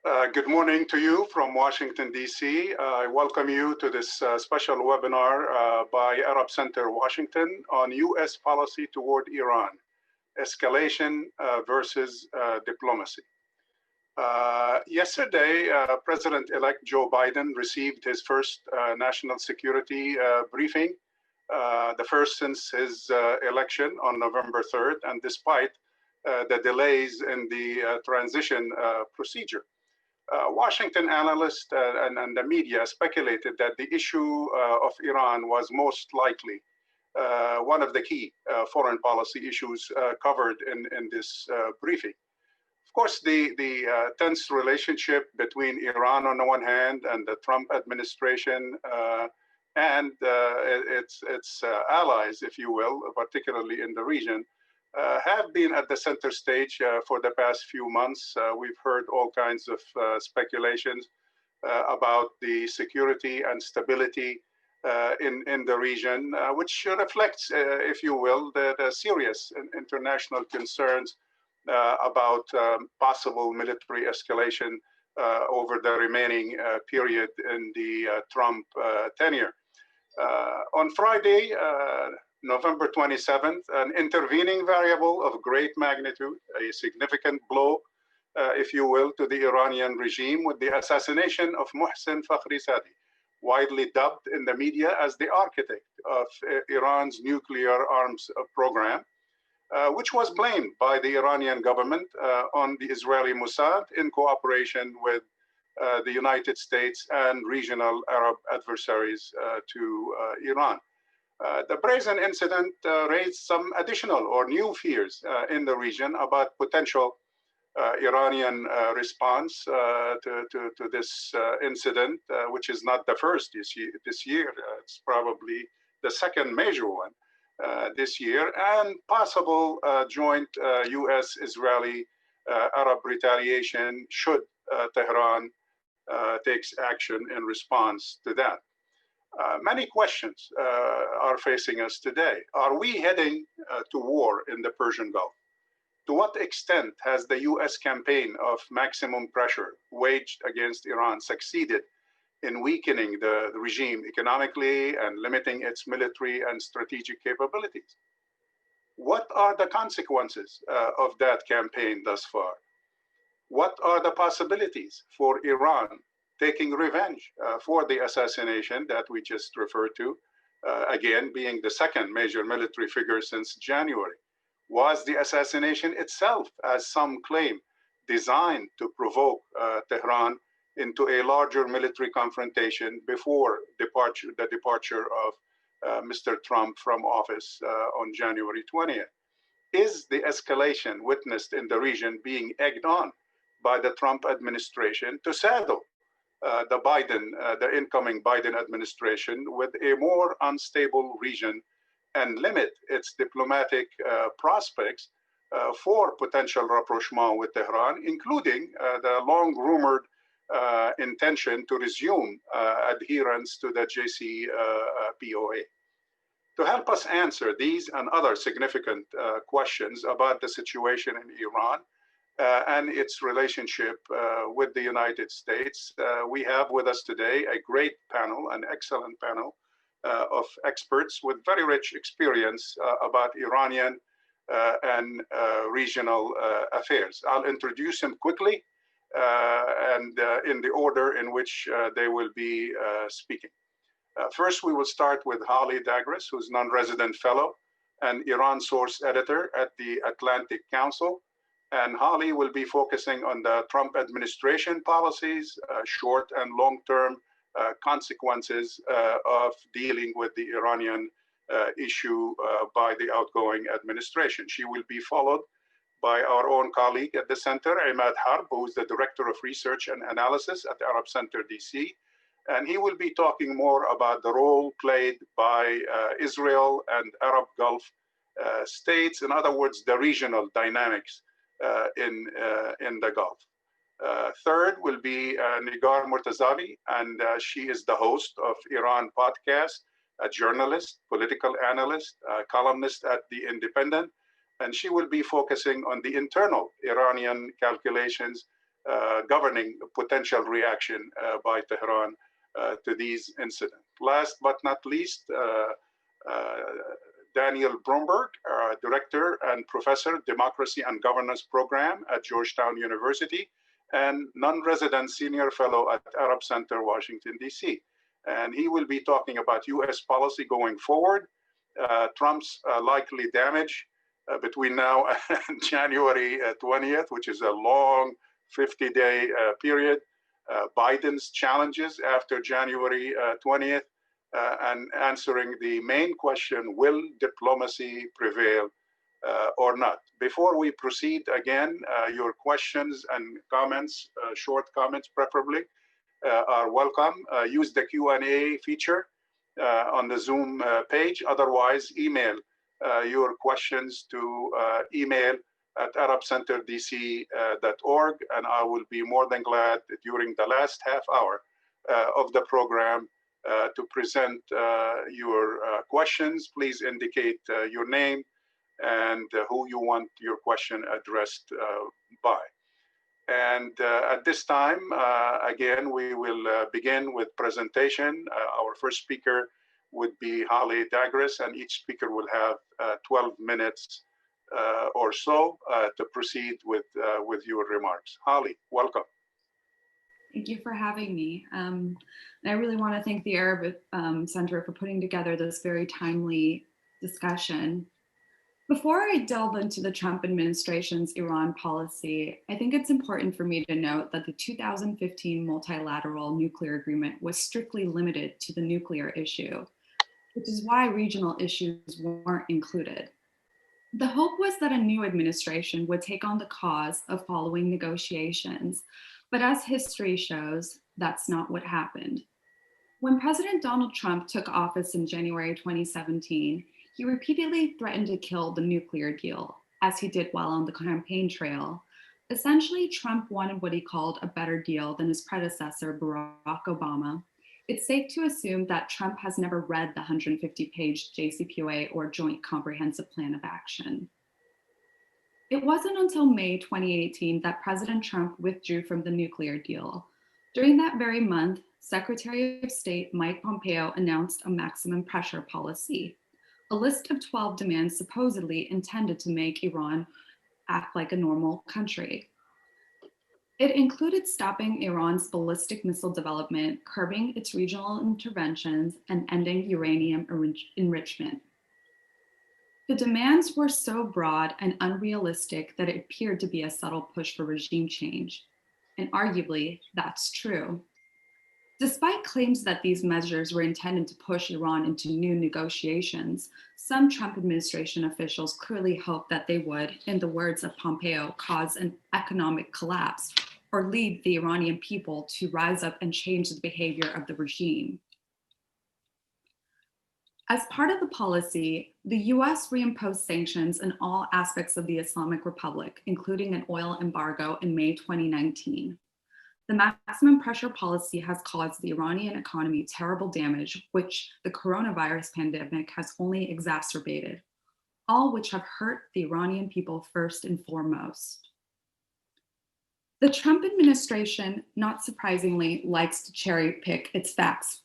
Good morning to you from Washington, D.C. I welcome you to this special webinar by Arab Center Washington on U.S. policy toward Iran, escalation versus diplomacy. Yesterday, President-elect Joe Biden received his first national security briefing, the first since his election on November 3rd, and despite the delays in the transition procedure. Washington analysts and the media speculated that the issue of Iran was most likely one of the key foreign policy issues covered in this briefing. Of course, the tense relationship between Iran on the one hand and the Trump administration and its allies, if you will, particularly in the region, have been at the center stage for the past few months. We've heard all kinds of speculations about the security and stability in the region, which reflects, if you will, the serious international concerns about possible military escalation over the remaining period in the Trump tenure. On Friday, November 27th, an intervening variable of great magnitude, a significant blow, if you will, to the Iranian regime with the assassination of Mohsen Fakhrizadeh, widely dubbed in the media as the architect of Iran's nuclear arms program, which was blamed by the Iranian government on the Israeli Mossad in cooperation with the United States and regional Arab adversaries to Iran. The brazen incident raised some additional or new fears in the region about potential Iranian response to this incident, which is not the first this year. It's probably the second major one this year, and possible joint U.S.-Israeli Arab retaliation should Tehran takes action in response to that. Many questions are facing us today. Are we heading to war in the Persian Gulf? To what extent has the U.S. campaign of maximum pressure waged against Iran succeeded in weakening the regime economically and limiting its military and strategic capabilities? What are the consequences of that campaign thus far? What are the possibilities for Iran taking revenge for the assassination that we just referred to, again, being the second major military figure since January? Was the assassination itself, as some claim, designed to provoke Tehran into a larger military confrontation before the departure of Mr. Trump from office on January 20th? Is the escalation witnessed in the region being egged on by the Trump administration to saddle the incoming Biden administration with a more unstable region and limit its diplomatic prospects for potential rapprochement with Tehran, including the long-rumored intention to resume adherence to the JCPOA. To help us answer these and other significant questions about the situation in Iran and its relationship with the United States, we have with us today a great panel, an excellent panel of experts with very rich experience about Iranian and regional affairs. I'll introduce them quickly and in the order in which they will be speaking. First, we will start with Holly Dagres, who's non-resident fellow and Iran source editor at the Atlantic Council. And Holly will be focusing on the Trump administration policies, short and long-term consequences of dealing with the Iranian issue by the outgoing administration. She will be followed by our own colleague at the center, Imad Harb, who is the Director of Research and Analysis at the Arab Center DC. And he will be talking more about the role played by Israel and Arab Gulf states, in other words, the regional dynamics in the Gulf. Third will be Nigar Murtazavi, and she is the host of Iran Podcast, a journalist, political analyst, columnist at The Independent, and she will be focusing on the internal Iranian calculations governing potential reaction by Tehran to these incidents. Last but not least, Daniel Bromberg, Director and Professor, Democracy and Governance Program at Georgetown University, and non-resident Senior Fellow at Arab Center, Washington, D.C. And he will be talking about U.S. policy going forward, Trump's likely damage between now and January 20th, which is a long 50-day period, Biden's challenges after January 20th, and answering the main question, will diplomacy prevail or not? Before we proceed, again, your questions and comments, short comments preferably, are welcome. Use the Q&A feature on the Zoom page. Otherwise, email your questions to email@arabcenterdc.org, and I will be more than glad during the last half hour of the program to present your questions. Please indicate your name and who you want your question addressed by. And at this time, again, we will begin with presentation. Our first speaker would be Holly Dagres, and each speaker will have 12 minutes or so to proceed with your remarks. Holly, welcome. Thank you for having me. And I really want to thank the Arab Center for putting together this very timely discussion. Before I delve into the Trump administration's Iran policy, I think it's important for me to note that the 2015 multilateral nuclear agreement was strictly limited to the nuclear issue, which is why regional issues weren't included. The hope was that a new administration would take on the cause of following negotiations, but as history shows, that's not what happened. When President Donald Trump took office in January 2017, he repeatedly threatened to kill the nuclear deal, as he did while on the campaign trail. Essentially, Trump wanted what he called a better deal than his predecessor, Barack Obama. It's safe to assume that Trump has never read the 150-page JCPOA or Joint Comprehensive Plan of Action. It wasn't until May 2018 that President Trump withdrew from the nuclear deal. During that very month, Secretary of State Mike Pompeo announced a maximum pressure policy, a list of 12 demands supposedly intended to make Iran act like a normal country. It included stopping Iran's ballistic missile development, curbing its regional interventions, and ending uranium enrichment. The demands were so broad and unrealistic that it appeared to be a subtle push for regime change. And arguably, that's true. Despite claims that these measures were intended to push Iran into new negotiations, some Trump administration officials clearly hoped that they would, in the words of Pompeo, cause an economic collapse or lead the Iranian people to rise up and change the behavior of the regime. As part of the policy, the US reimposed sanctions in all aspects of the Islamic Republic, including an oil embargo in May 2019. The maximum pressure policy has caused the Iranian economy terrible damage, which the coronavirus pandemic has only exacerbated, all which have hurt the Iranian people first and foremost. The Trump administration, not surprisingly, likes to cherry pick its facts.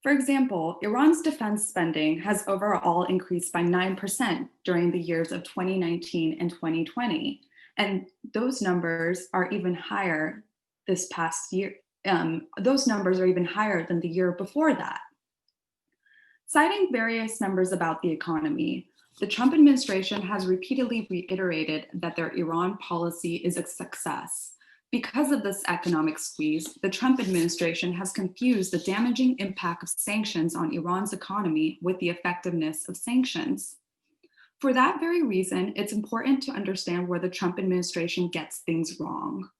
For example, Iran's defense spending has overall increased by 9% during the years of 2019 and 2020. And those numbers are even higher this past year. Those numbers are even higher than the year before that. Citing various numbers about the economy, the Trump administration has repeatedly reiterated that their Iran policy is a success. Because of this economic squeeze, the Trump administration has confused the damaging impact of sanctions on Iran's economy with the effectiveness of sanctions. For that very reason, it's important to understand where the Trump administration gets things wrong.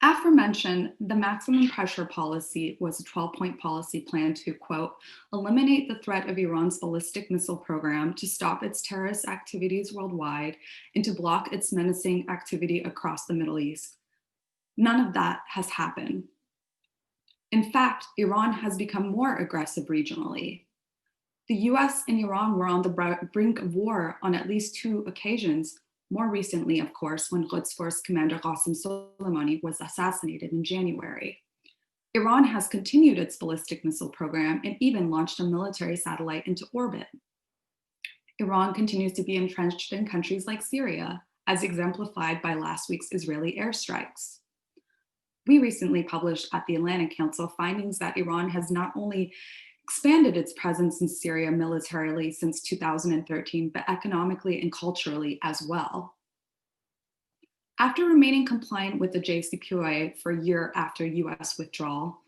Aforementioned, the maximum pressure policy was a 12-point policy plan to, quote, eliminate the threat of Iran's ballistic missile program, to stop its terrorist activities worldwide, and to block its menacing activity across the Middle East. None of that has happened. In fact, Iran has become more aggressive regionally. The US and Iran were on the brink of war on at least 2 occasions, More recently, of course, when Quds Force Commander Qasem Soleimani was assassinated in January. Iran has continued its ballistic missile program and even launched a military satellite into orbit. Iran continues to be entrenched in countries like Syria, as exemplified by last week's Israeli airstrikes. We recently published at the Atlantic Council findings that Iran has not only expanded its presence in Syria militarily since 2013, but economically and culturally as well. After remaining compliant with the JCPOA for a year after US withdrawal,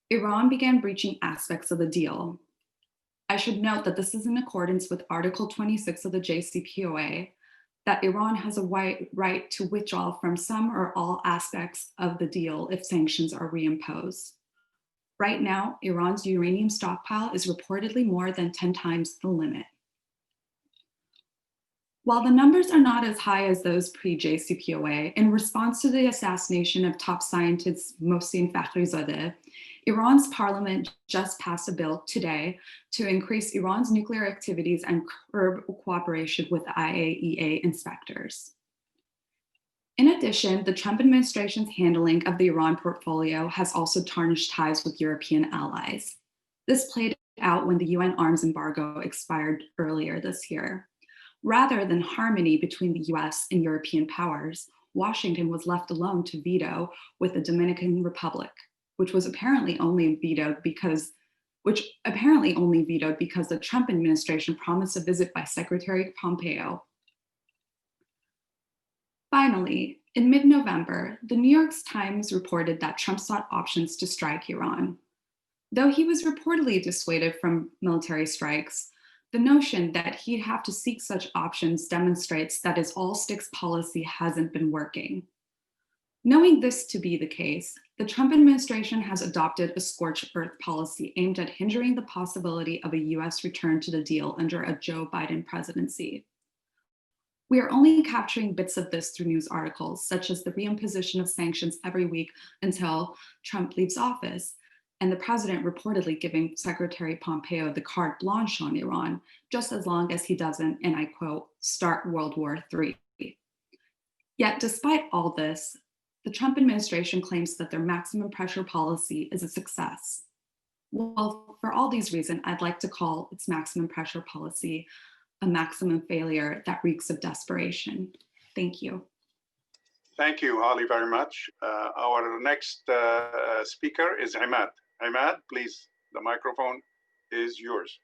Iran began breaching aspects of the deal. I should note that this is in accordance with Article 26 of the JCPOA, that Iran has a right to withdraw from some or all aspects of the deal if sanctions are reimposed. Right now, Iran's uranium stockpile is reportedly more than 10 times the limit. While the numbers are not as high as those pre-JCPOA, in response to the assassination of top scientist Mohsen Fakhrizadeh, Iran's parliament just passed a bill today to increase Iran's nuclear activities and curb cooperation with IAEA inspectors. In addition, the Trump administration's handling of the Iran portfolio has also tarnished ties with European allies. This played out when the UN arms embargo expired earlier this year. Rather than harmony between the US and European powers, Washington was left alone to veto with the Dominican Republic, which apparently only vetoed because the Trump administration promised a visit by Secretary Pompeo. Finally, in mid-November, the New York Times reported that Trump sought options to strike Iran. Though he was reportedly dissuaded from military strikes, the notion that he'd have to seek such options demonstrates that his all-sticks policy hasn't been working. Knowing this to be the case, the Trump administration has adopted a scorched earth policy aimed at hindering the possibility of a US return to the deal under a Joe Biden presidency. We are only capturing bits of this through news articles, such as the reimposition of sanctions every week until Trump leaves office, and the president reportedly giving Secretary Pompeo the carte blanche on Iran, just as long as he doesn't, and I quote, start World War III. Yet despite all this, the Trump administration claims that their maximum pressure policy is a success. Well, for all these reasons, I'd like to call its maximum pressure policy a maximum failure that reeks of desperation. Thank you. Thank you, Holly, very much. Our next speaker is Imad. Imad, please, the microphone is yours.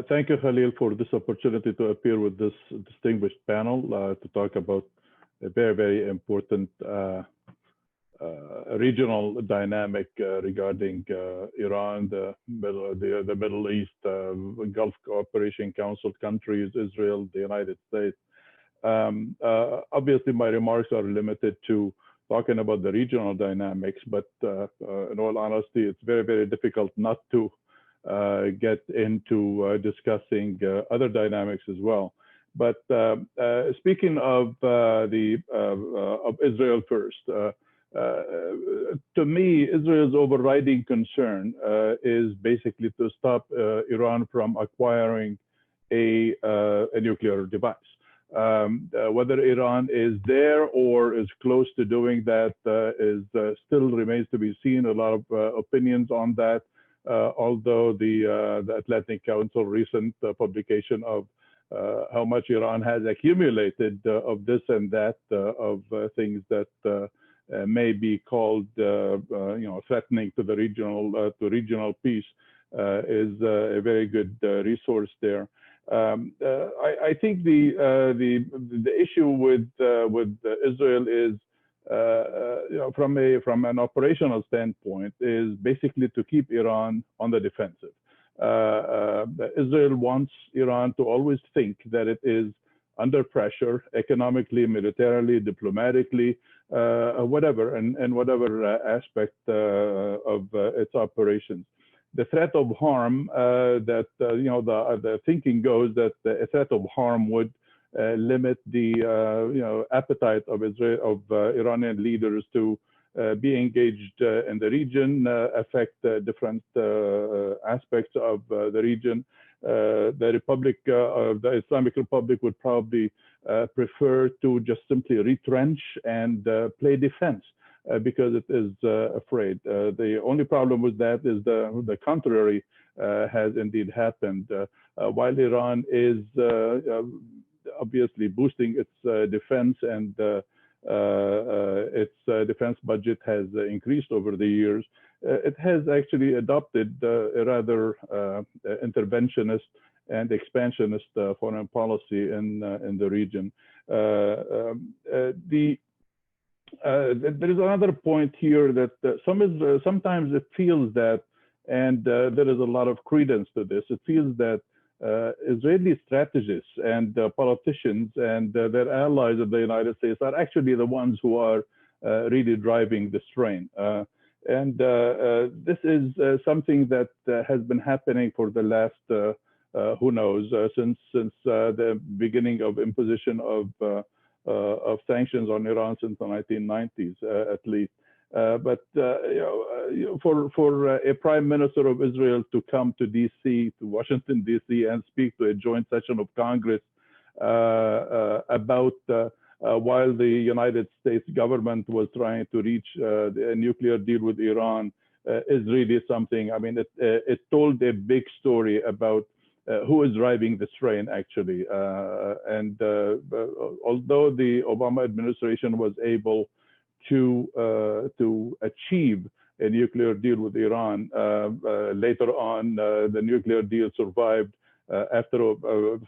Thank you, Khalil, for this opportunity to appear with this distinguished panel to talk about a very, very important regional dynamic regarding Iran, the Middle East, Gulf Cooperation Council countries, Israel, the United States. Obviously, my remarks are limited to talking about the regional dynamics, but in all honesty, it's very, very difficult not to get into discussing other dynamics as well. But speaking of Israel first, to me, Israel's overriding concern is basically to stop Iran from acquiring a nuclear device. Whether Iran is there or is close to doing that still remains to be seen. A lot of opinions on that, although the Atlantic Council recent publication of how much Iran has accumulated of this and that, of things that may be called, threatening to the regional peace, is a very good resource there. I think the issue with Israel is, from an operational standpoint, is basically to keep Iran on the defensive. Israel wants Iran to always think that it is under pressure, economically, militarily, diplomatically, whatever, and whatever aspect of its operations. The threat of harm that the thinking goes that a threat of harm would limit the appetite of Iranian leaders to be engaged in the region, affect different aspects of the region. The Islamic Republic would probably prefer to just simply retrench and play defense because it is afraid. The only problem with that is the contrary has indeed happened. While Iran is obviously boosting its defense and its defense budget has increased over the years, it has actually adopted a rather interventionist and expansionist foreign policy in the region. There is another point here that sometimes it feels that, and there is a lot of credence to this, it feels that Israeli strategists and politicians and their allies of the United States are actually the ones who are really driving this train. This is something that has been happening for the last, who knows, since the beginning of imposition of sanctions on Iran since the 1990s, at least. But for a prime minister of Israel to come to D.C., to Washington, D.C., and speak to a joint session of Congress about while the United States government was trying to reach a nuclear deal with Iran is really something. I mean, it told a big story about who is driving this train, actually. Although the Obama administration was able to achieve a nuclear deal with Iran, later on, the nuclear deal survived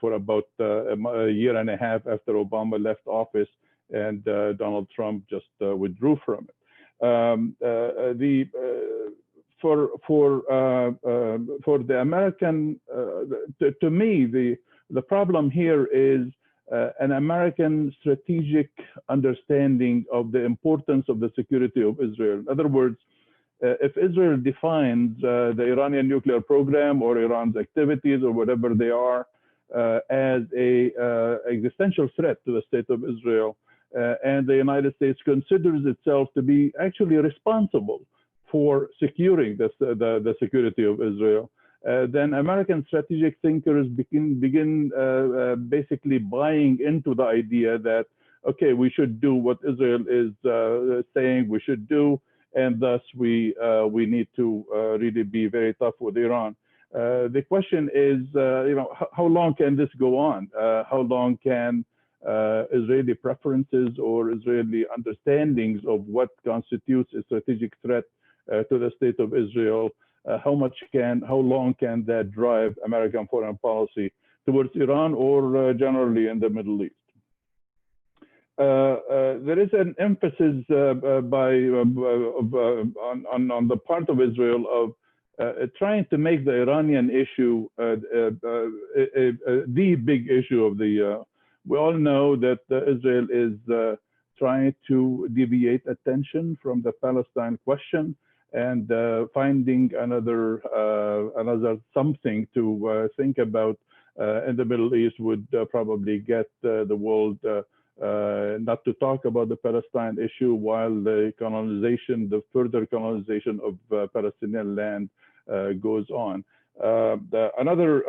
for about a year and a half after Obama left office, and Donald Trump just withdrew from it. For the American, to me, the problem here is an American strategic understanding of the importance of the security of Israel. In other words, if Israel defines the Iranian nuclear program or Iran's activities or whatever they are as a existential threat to the state of Israel, and the United States considers itself to be actually responsible for securing the security of Israel, then American strategic thinkers begin basically buying into the idea that, okay, we should do what Israel is saying we should do, and thus we need to really be very tough with Iran. The question is, how long can this go on? How long can Israeli preferences or Israeli understandings of what constitutes a strategic threat to the state of Israel, how long can that drive American foreign policy towards Iran or generally in the Middle East? There is an emphasis on the part of Israel of trying to make the Iranian issue the big issue of the. We all know that Israel is trying to deviate attention from the Palestine question and finding another something to think about in the Middle East would probably get the world not to talk about the Palestine issue while the further colonization of Palestinian land goes on. Another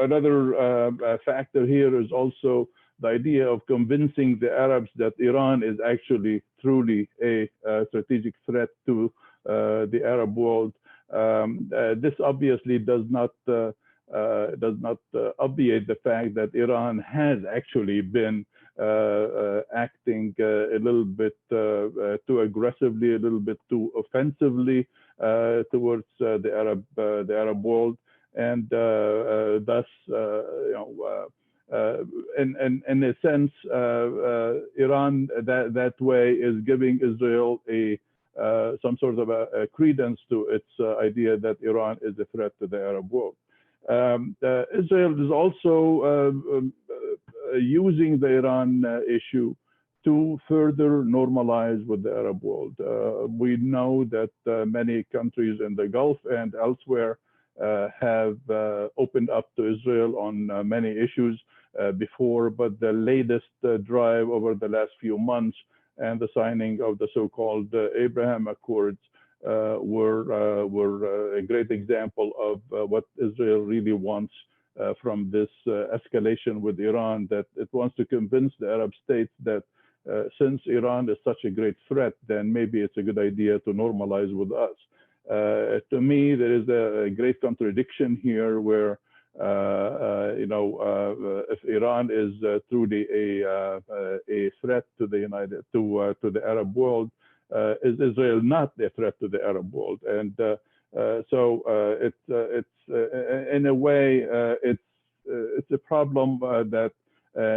factor here is also the idea of convincing the Arabs that Iran is actually truly a strategic threat to the Arab world. This obviously does not obviate the fact that Iran has actually been acting a little bit too aggressively, a little bit too offensively towards the Arab world, and thus, in a sense, Iran that way is giving Israel some sort of a credence to its idea that Iran is a threat to the Arab world. Israel is also using the Iran issue to further normalize with the Arab world. We know that many countries in the Gulf and elsewhere have opened up to Israel on many issues before, but the latest drive over the last few months and the signing of the so-called Abraham Accords were a great example of what Israel really wants from this escalation with Iran, that it wants to convince the Arab states that since Iran is such a great threat, then maybe it's a good idea to normalize with us. To me, there is a great contradiction here where, if Iran is truly a threat to the Arab world, is Israel not a threat to the Arab world? And it's in a way it's a problem that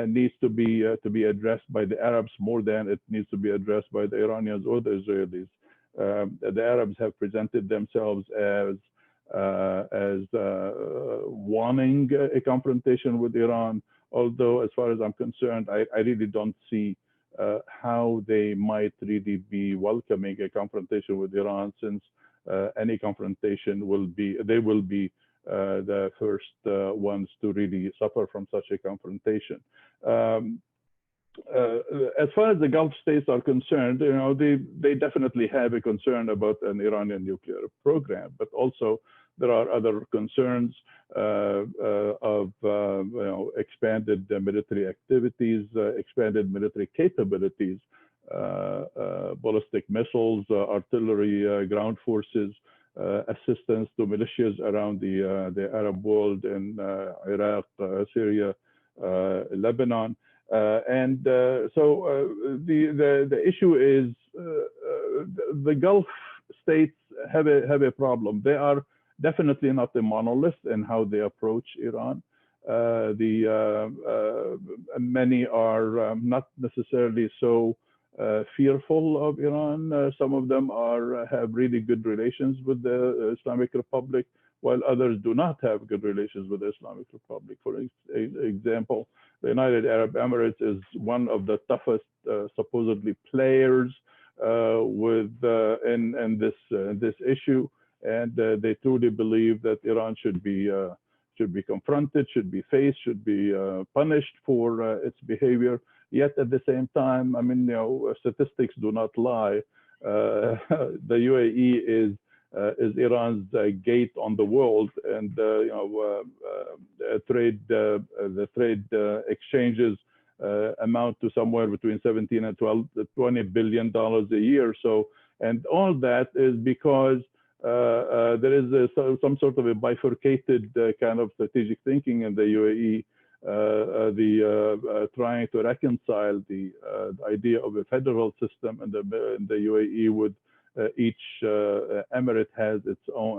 needs to be addressed by the Arabs more than it needs to be addressed by the Iranians or the Israelis. The Arabs have presented themselves as wanting a confrontation with Iran, although as far as I'm concerned, I really don't see how they might really be welcoming a confrontation with Iran, since any confrontation they will be the first ones to really suffer from such a confrontation. As far as the Gulf states are concerned, they definitely have a concern about an Iranian nuclear program, but also there are other concerns of expanded military activities, expanded military capabilities, ballistic missiles, artillery, ground forces, assistance to militias around the Arab world in Iraq, Syria, Lebanon. So the issue is the Gulf states have a problem. They are definitely not a monolith in how they approach Iran. Many are not necessarily so fearful of Iran. Some of them have really good relations with the Islamic Republic, while others do not have good relations with the Islamic Republic. For example, the United Arab Emirates is one of the toughest supposedly players in this issue, and they truly believe that Iran should be confronted, should be faced, should be punished for its behavior. Yet at the same time, I mean, statistics do not lie. The UAE is Iran's gate on the world, and the trade exchanges amount to somewhere between 17 and 20 billion dollars a year. So, and all that is because there is some sort of a bifurcated kind of strategic thinking in the UAE. Trying to reconcile the idea of a federal system in the UAE with each emirate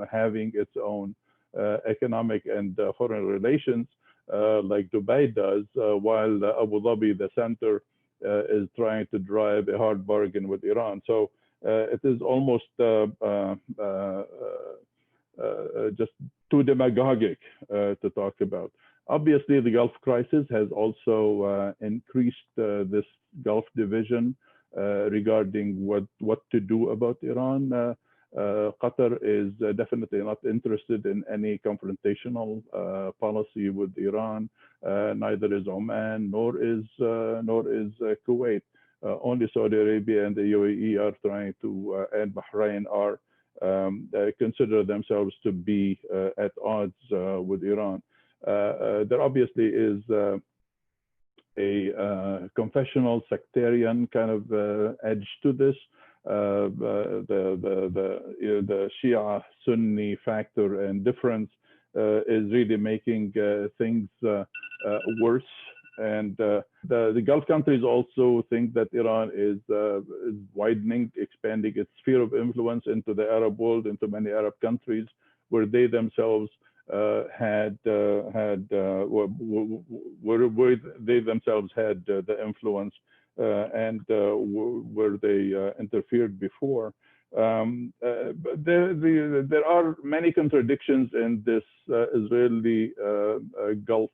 having its own economic and foreign relations, like Dubai does, while Abu Dhabi, the center, is trying to drive a hard bargain with Iran. So it is almost just too demagogic to talk about. Obviously, the Gulf crisis has also increased this Gulf division regarding what to do about Iran. Qatar is definitely not interested in any confrontational policy with Iran. Neither is Oman, nor is Kuwait. Only Saudi Arabia and the UAE are trying to, and Bahrain are consider themselves to be at odds with Iran. There obviously is a confessional sectarian kind of edge to this. The Shia Sunni factor and difference is really making things worse. And the Gulf countries also think that Iran is widening, expanding its sphere of influence into the Arab world, into many Arab countries, where they themselves had the influence and where they interfered before. But there are many contradictions in this Israeli Gulf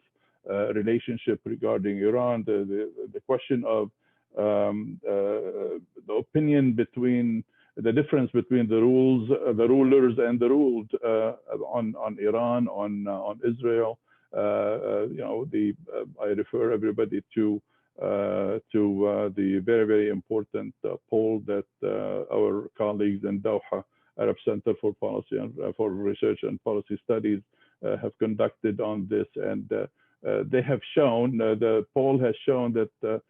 relationship regarding Iran. The question of the opinion between the difference between the rulers and the ruled on Iran, on Israel. I refer everybody to the very important poll that our colleagues in Doha Arab Center for Policy and for Research and Policy Studies have conducted on this, and they have shown, the poll has shown that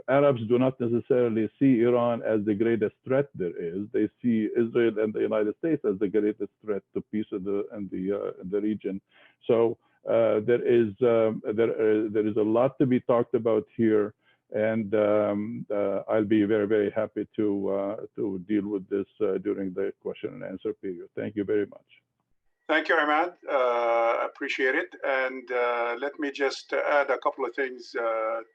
Arabs do not necessarily see Iran as the greatest threat there is. They see Israel and the United States as the greatest threat to peace in the region. So there is a lot to be talked about here, and I'll be very, very happy to deal with this during the question and answer period. Thank you very much. Thank you, Ahmad. Appreciate it. And let me just add a couple of things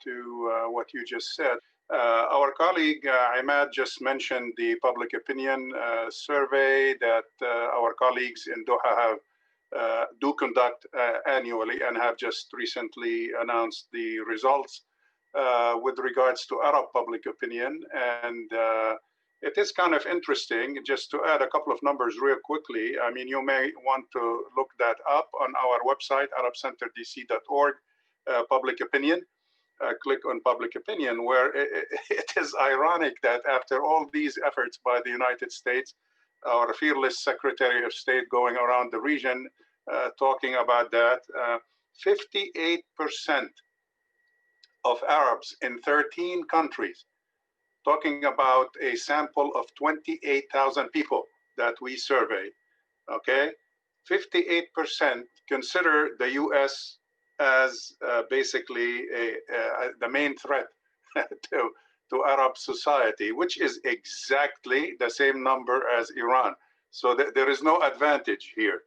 to what you just said. Our colleague Ahmad just mentioned the public opinion survey that our colleagues in Doha do conduct annually and have just recently announced the results with regards to Arab public opinion. And it is kind of interesting, just to add a couple of numbers real quickly. I mean, you may want to look that up on our website, arabcenterdc.org, public opinion. Click on public opinion, where it is ironic that after all these efforts by the United States, our fearless Secretary of State going around the region talking about that, 58% of Arabs in 13 countries, talking about a sample of 28,000 people that we surveyed, okay? 58% consider the US as basically the main threat to Arab society, which is exactly the same number as Iran. So there is no advantage here.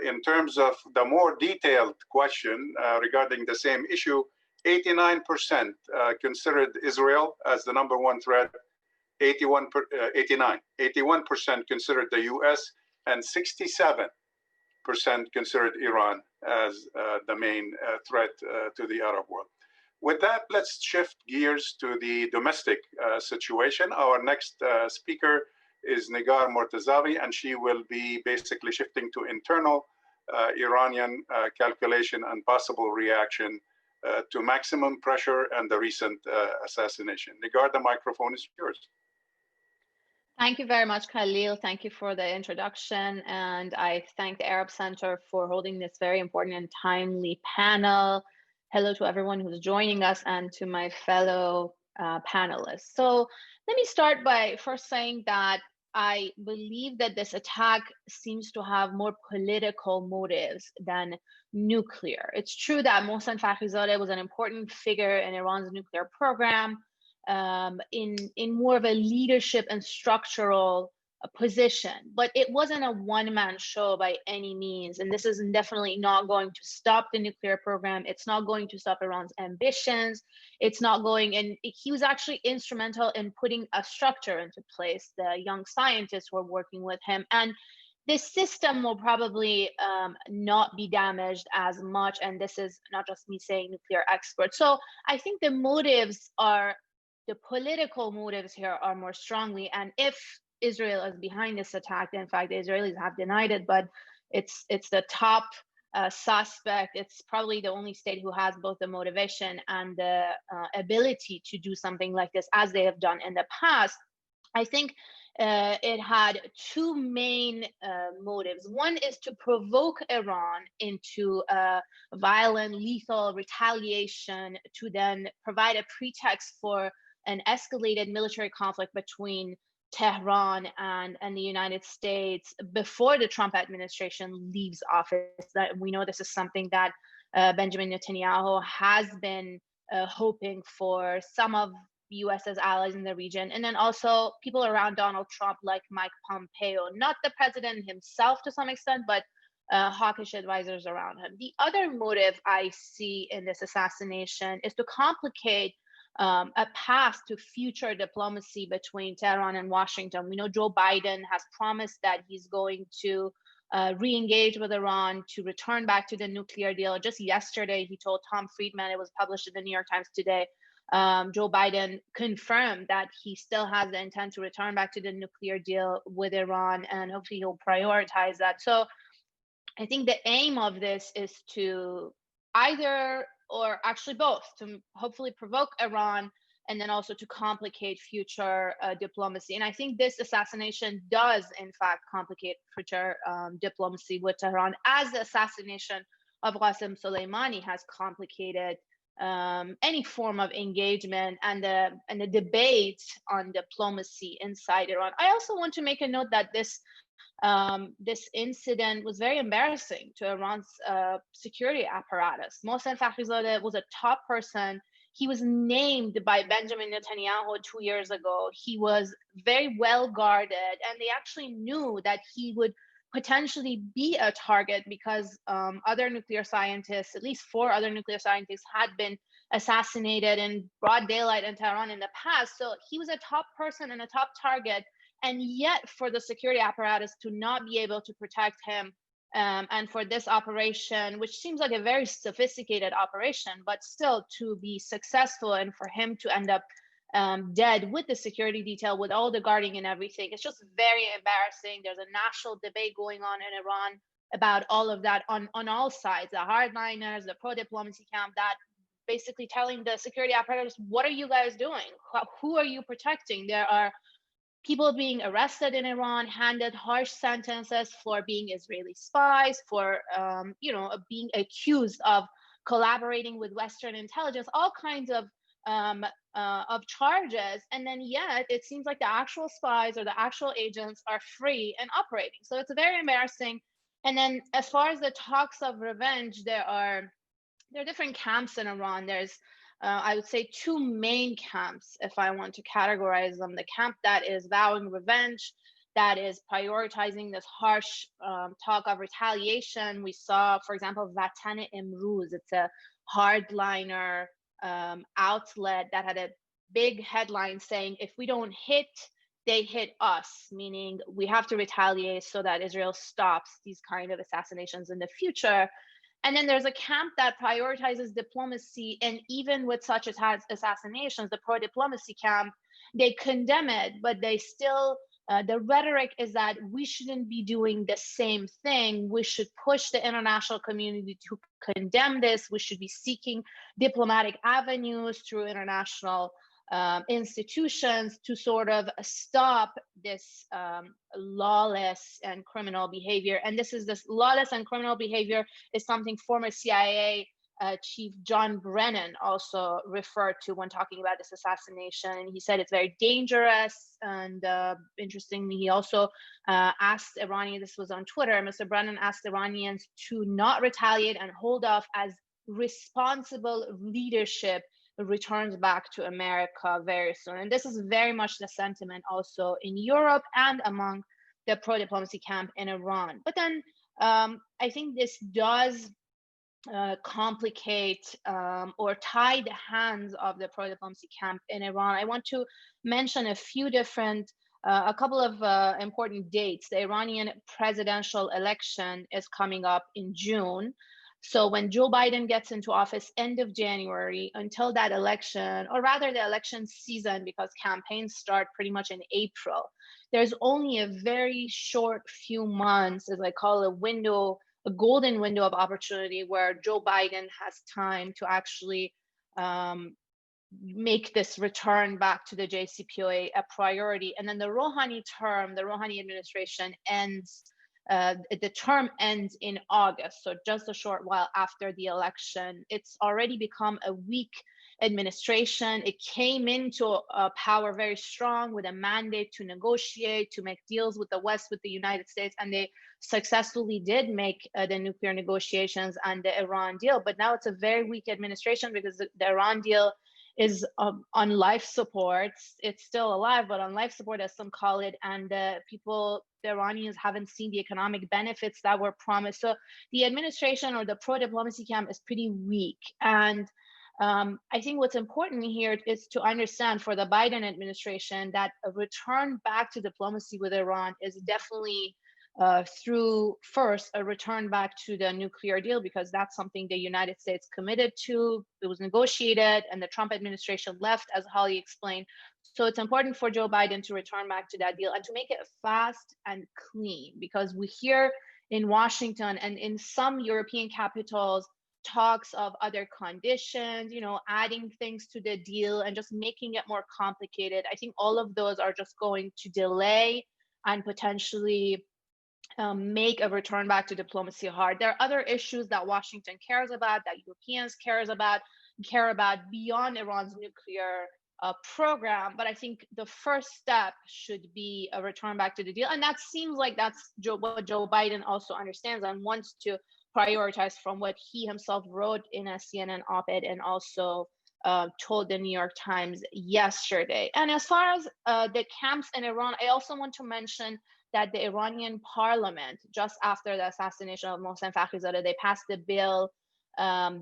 In terms of the more detailed question regarding the same issue, 89% considered Israel as the number one threat, 81% considered the US, and 67% considered Iran as the main threat to the Arab world. With that, let's shift gears to the domestic situation. Our next speaker is Nigar Mortazavi, and she will be basically shifting to internal Iranian calculation and possible reaction to maximum pressure and the recent assassination. Nigar, the microphone is yours. Thank you very much, Khalil. Thank you for the introduction. And I thank the Arab Center for holding this very important and timely panel. Hello to everyone who's joining us and to my fellow panelists. So let me start by first saying that I believe that this attack seems to have more political motives than nuclear. It's true that Mohsen Fakhrizadeh was an important figure in Iran's nuclear program, in more of a leadership and structural position, but it wasn't a one-man show by any means. And this is definitely not going to stop the nuclear program. It's not going to stop Iran's ambitions. It's not going, and he was actually instrumental in putting a structure into place. The young scientists were working with him, and this system will probably not be damaged as much. And this is not just me saying nuclear expert. So I think the motives are, the political motives here are more strongly, and if Israel is behind this attack, in fact, the Israelis have denied it, but it's the top suspect. It's probably the only state who has both the motivation and the ability to do something like this, as they have done in the past. I think it had two main motives. One is to provoke Iran into violent, lethal retaliation, to then provide a pretext for an escalated military conflict between Tehran and the United States before the Trump administration leaves office. That we know this is something that Benjamin Netanyahu has been hoping for, some of US's allies in the region, and then also people around Donald Trump like Mike Pompeo, not the president himself to some extent, but hawkish advisors around him. The other motive I see in this assassination is to complicate a path to future diplomacy between Tehran and Washington. We know Joe Biden has promised that he's going to re-engage with Iran, to return back to the nuclear deal. Just yesterday, he told Tom Friedman, it was published in the New York Times today, Joe Biden confirmed that he still has the intent to return back to the nuclear deal with Iran, and hopefully he'll prioritize that. So I think the aim of this is to either, or actually both, to hopefully provoke Iran and then also to complicate future diplomacy. And I think this assassination does, in fact, complicate future diplomacy with Tehran, as the assassination of Qasem Soleimani has complicated any form of engagement and the debate on diplomacy inside Iran. I also want to make a note that this incident was very embarrassing to Iran's security apparatus. Mohsen Fakhrizadeh was a top person. He was named by Benjamin Netanyahu 2 years ago. He was very well guarded, and they actually knew that he would potentially be a target because other nuclear scientists, at least 4 other nuclear scientists, had been assassinated in broad daylight in Tehran in the past. So he was a top person and a top target. And yet for the security apparatus to not be able to protect him, and for this operation, which seems like a very sophisticated operation, but still to be successful, and for him to end up dead with the security detail, with all the guarding and everything, it's just very embarrassing. There's a national debate going on in Iran about all of that on all sides, the hardliners, the pro-diplomacy camp, that basically telling the security apparatus, what are you guys doing? Who are you protecting? There are people being arrested in Iran, handed harsh sentences for being Israeli spies, for being accused of collaborating with Western intelligence, all kinds of charges. And then yet it seems like the actual spies or the actual agents are free and operating. So it's very embarrassing. And then as far as the talks of revenge, there are different camps in Iran. There's I would say 2 main camps, if I want to categorize them. The camp that is vowing revenge, that is prioritizing this harsh talk of retaliation. We saw, for example, Vatan Imrouz. It's a hardliner outlet that had a big headline saying, if we don't hit, they hit us, meaning we have to retaliate so that Israel stops these kind of assassinations in the future. And then there's a camp that prioritizes diplomacy, and even with such assassinations, the pro-diplomacy camp, they condemn it, but they still, the rhetoric is that we shouldn't be doing the same thing. We should push the international community to condemn this. We should be seeking diplomatic avenues through international institutions to sort of stop this lawless and criminal behavior. And this lawless and criminal behavior is something former CIA Chief John Brennan also referred to when talking about this assassination. And he said it's very dangerous. And interestingly, he also asked Iranians, this was on Twitter, Mr. Brennan asked Iranians to not retaliate and hold off as responsible leadership returns back to America very soon. And this is very much the sentiment also in Europe and among the pro-diplomacy camp in Iran. But then I think this does complicate or tie the hands of the pro-diplomacy camp in Iran. I want to mention a couple of important dates. The Iranian presidential election is coming up in June. So when Joe Biden gets into office end of January, until that election, or rather the election season, because campaigns start pretty much in April, there's only a very short few months, as I call a golden window of opportunity, where Joe Biden has time to actually make this return back to the JCPOA a priority. And then the Rouhani administration ends. The term ends in August, so just a short while after the election. It's already become a weak administration. It came into power very strong with a mandate to negotiate, to make deals with the West, with the United States, and they successfully did make the nuclear negotiations and the Iran deal. But now it's a very weak administration because the Iran deal is on life support. It's still alive, but on life support, as some call it, and the Iranians haven't seen the economic benefits that were promised. So the administration or the pro-diplomacy camp is pretty weak. And I think what's important here is to understand for the Biden administration that a return back to diplomacy with Iran is definitely through first a return back to the nuclear deal, because that's something the United States committed to. It was negotiated and the Trump administration left, as Holly explained. So it's important for Joe Biden to return back to that deal and to make it fast and clean, because we hear in Washington and in some European capitals talks of other conditions, adding things to the deal and just making it more complicated. I think all of those are just going to delay and potentially make a return back to diplomacy hard. There are other issues that Washington cares about, that Europeans care about beyond Iran's nuclear program. But I think the first step should be a return back to the deal. And that seems like that's what Joe Biden also understands and wants to prioritize, from what he himself wrote in a CNN op-ed and also told the New York Times yesterday. And as far as the camps in Iran, I also want to mention that the Iranian parliament, just after the assassination of Mohsen Fakhrizadeh, they passed a bill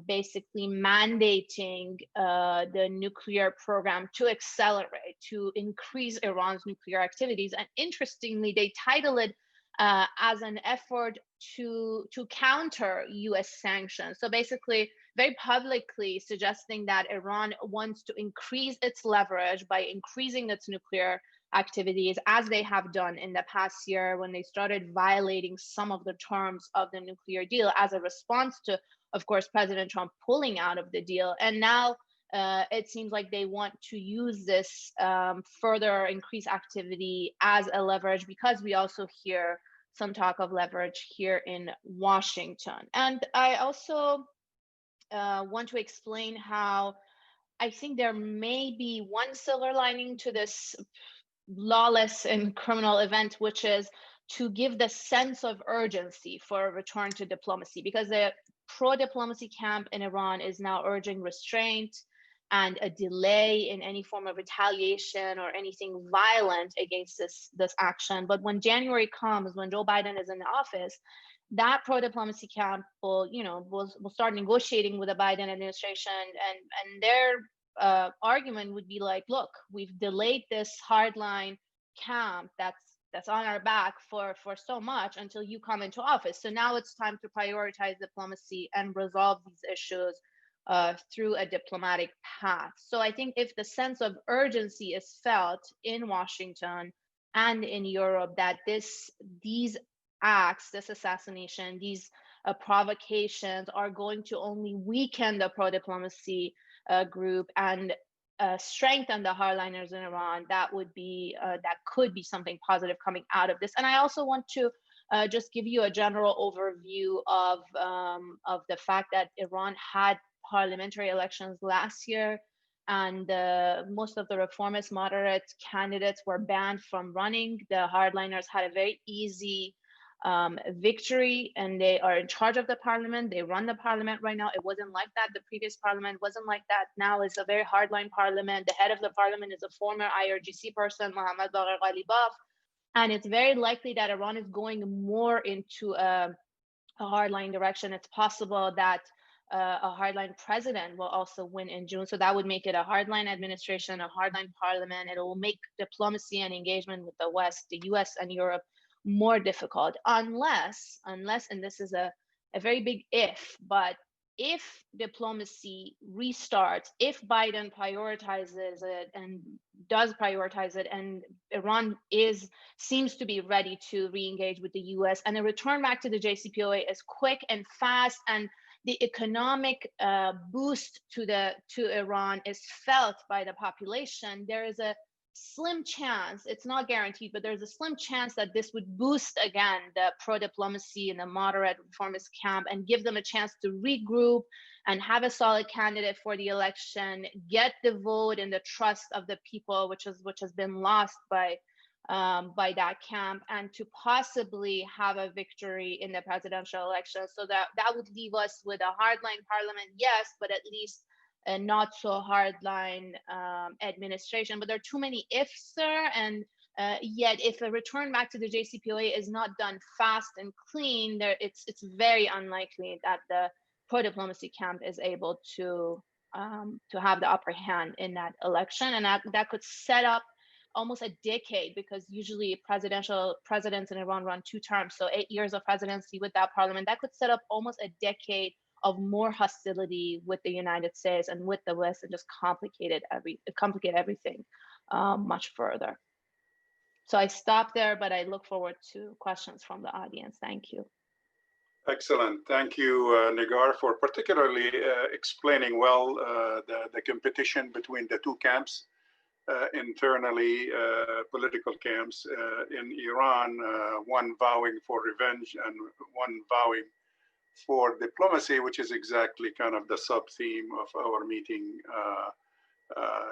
basically mandating the nuclear program to accelerate, to increase Iran's nuclear activities. And interestingly, they title it as an effort to counter US sanctions. So basically, very publicly suggesting that Iran wants to increase its leverage by increasing its nuclear activities, as they have done in the past year when they started violating some of the terms of the nuclear deal as a response to, of course, President Trump pulling out of the deal. And now it seems like they want to use this further increased activity as a leverage, because we also hear some talk of leverage here in Washington. And I also want to explain how I think there may be one silver lining to this lawless and criminal event, which is to give the sense of urgency for a return to diplomacy, because the pro-diplomacy camp in Iran is now urging restraint and a delay in any form of retaliation or anything violent against this action. But when January comes, when Joe Biden is in the office, that pro-diplomacy camp will start negotiating with the Biden administration, and their argument would be like, look, we've delayed this hardline camp that's on our back for so much until you come into office. So now it's time to prioritize diplomacy and resolve these issues through a diplomatic path. So I think if the sense of urgency is felt in Washington and in Europe that these acts, this assassination, these provocations are going to only weaken the pro-diplomacy group and strengthen the hardliners in Iran, that could be something positive coming out of this. And I also want to just give you a general overview of the fact that Iran had parliamentary elections last year, and most of the reformist moderate candidates were banned from running. The hardliners had a very easy victory, and they are in charge of the parliament. They run the parliament right now. It wasn't like that. The previous parliament wasn't like that. Now it's a very hardline parliament. The head of the parliament is a former IRGC person, Mohammad Bagher Ghalibaf. And it's very likely that Iran is going more into a hardline direction. It's possible that a hardline president will also win in June. So that would make it a hardline administration, a hardline parliament. It will make diplomacy and engagement with the West, the US and Europe, more difficult, unless, and this is a very big if, but if diplomacy restarts, if Biden prioritizes it and does prioritize it, and Iran seems to be ready to re-engage with the US, and a return back to the JCPOA is quick and fast, and the economic boost to Iran is felt by the population, there is a slim chance, it's not guaranteed, but there's a slim chance that this would boost again the pro-diplomacy and the moderate reformist camp and give them a chance to regroup and have a solid candidate for the election, get the vote and the trust of the people, which has been lost by that camp, and to possibly have a victory in the presidential election. So that would leave us with a hardline parliament, yes, but at least a not so hardline administration. But there are too many ifs there, and yet if a return back to the JCPOA is not done fast and clean, it's very unlikely that the pro-diplomacy camp is able to have the upper hand in that election, and that could set up almost a decade, because usually presidents in Iran run 2 terms, so 8 years of presidency with that parliament. That could set up almost a decade of more hostility with the United States and with the West, and just complicate everything much further. So I stop there, but I look forward to questions from the audience. Thank you. Excellent. Thank you, Nagar, for particularly explaining well the competition between the two camps, internally political camps in Iran, one vowing for revenge and one vowing for diplomacy, which is exactly kind of the sub-theme of our meeting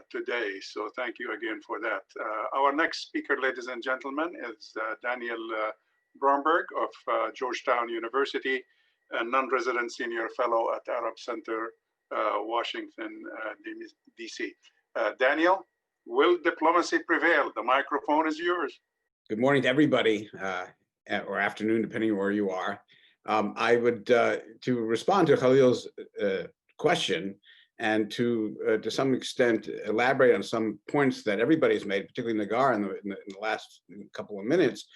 today. So thank you again for that. Our next speaker, ladies and gentlemen, is Daniel Bromberg of Georgetown University, a non-resident senior fellow at Arab Center, Washington, D.C. Daniel, will diplomacy prevail? The microphone is yours. Good morning to everybody, or afternoon, depending on where you are. I would, to respond to Khalil's question, and to some extent elaborate on some points that everybody's made, particularly Nagar in the last couple of minutes,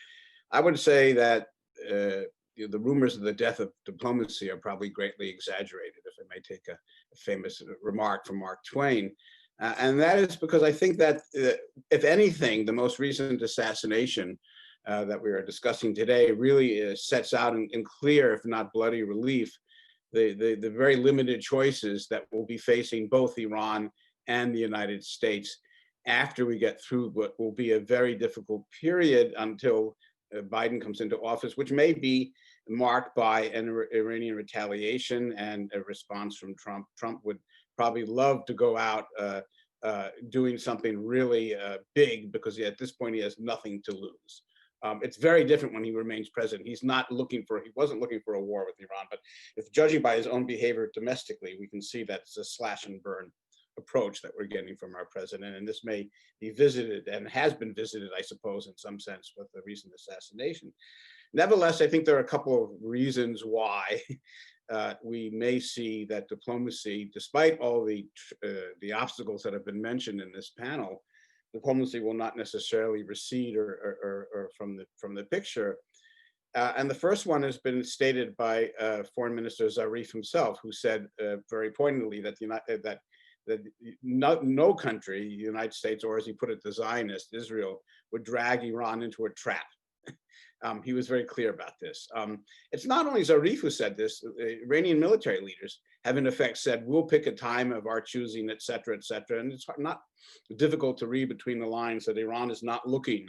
I would say that the rumors of the death of diplomacy are probably greatly exaggerated, if I may take a famous remark from Mark Twain. And that is because I think that, if anything, the most recent assassination that we are discussing today really sets out in clear, if not bloody relief, the very limited choices that will be facing both Iran and the United States after we get through what will be a very difficult period until Biden comes into office, which may be marked by an Iranian retaliation and a response from Trump. Trump would probably love to go out doing something really big, because at this point he has nothing to lose. It's very different when he remains president. He wasn't looking for a war with Iran, but if judging by his own behavior domestically, we can see that it's a slash and burn approach that we're getting from our president. And this may be visited, and has been visited, I suppose, in some sense with the recent assassination. Nevertheless, I think there are a couple of reasons why we may see that diplomacy, despite all the obstacles that have been mentioned in this panel, diplomacy will not necessarily recede or from the picture. And the first one has been stated by Foreign Minister Zarif himself, who said very poignantly that no country, the United States, or as he put it, the Zionist, Israel, would drag Iran into a trap. He was very clear about this. It's not only Zarif who said this. Iranian military leaders have in effect said, we'll pick a time of our choosing, et cetera, et cetera. And it's not difficult to read between the lines that Iran is not looking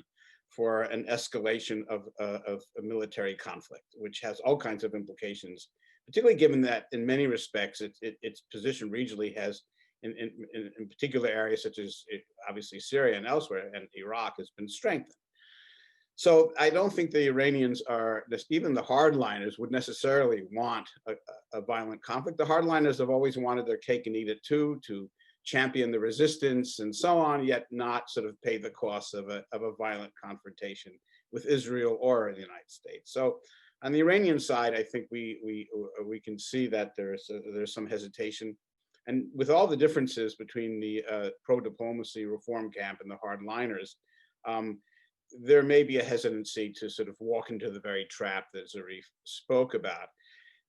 for an escalation of a military conflict, which has all kinds of implications, particularly given that in many respects, its position regionally has, in particular areas such as obviously Syria and elsewhere, and Iraq, has been strengthened. So I don't think the Iranians even the hardliners would necessarily want a violent conflict. The hardliners have always wanted their cake and eat it too, to champion the resistance and so on, yet not sort of pay the cost of a violent confrontation with Israel or the United States. So on the Iranian side, I think we can see that there's some hesitation. And with all the differences between the pro-diplomacy reform camp and the hardliners, there may be a hesitancy to sort of walk into the very trap that Zarif spoke about.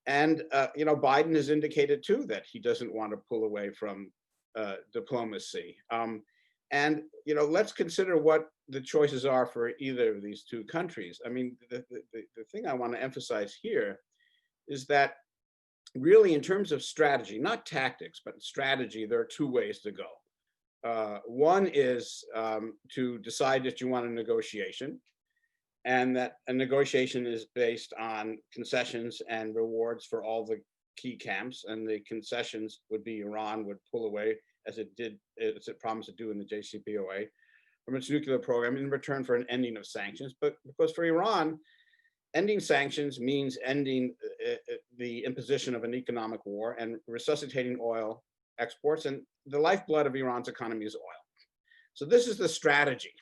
And, Biden has indicated too that he doesn't want to pull away from diplomacy. And, let's consider what the choices are for either of these two countries. I mean, the thing I want to emphasize here is that really in terms of strategy, not tactics, but strategy, there are two ways to go. One is to decide that you want a negotiation, and that a negotiation is based on concessions and rewards for all the key camps. And the concessions would be Iran would pull away, as it promised to do in the JCPOA, from its nuclear program in return for an ending of sanctions. But because for Iran, ending sanctions means ending the imposition of an economic war and resuscitating oil exports, and the lifeblood of Iran's economy is oil. So this is the strategy.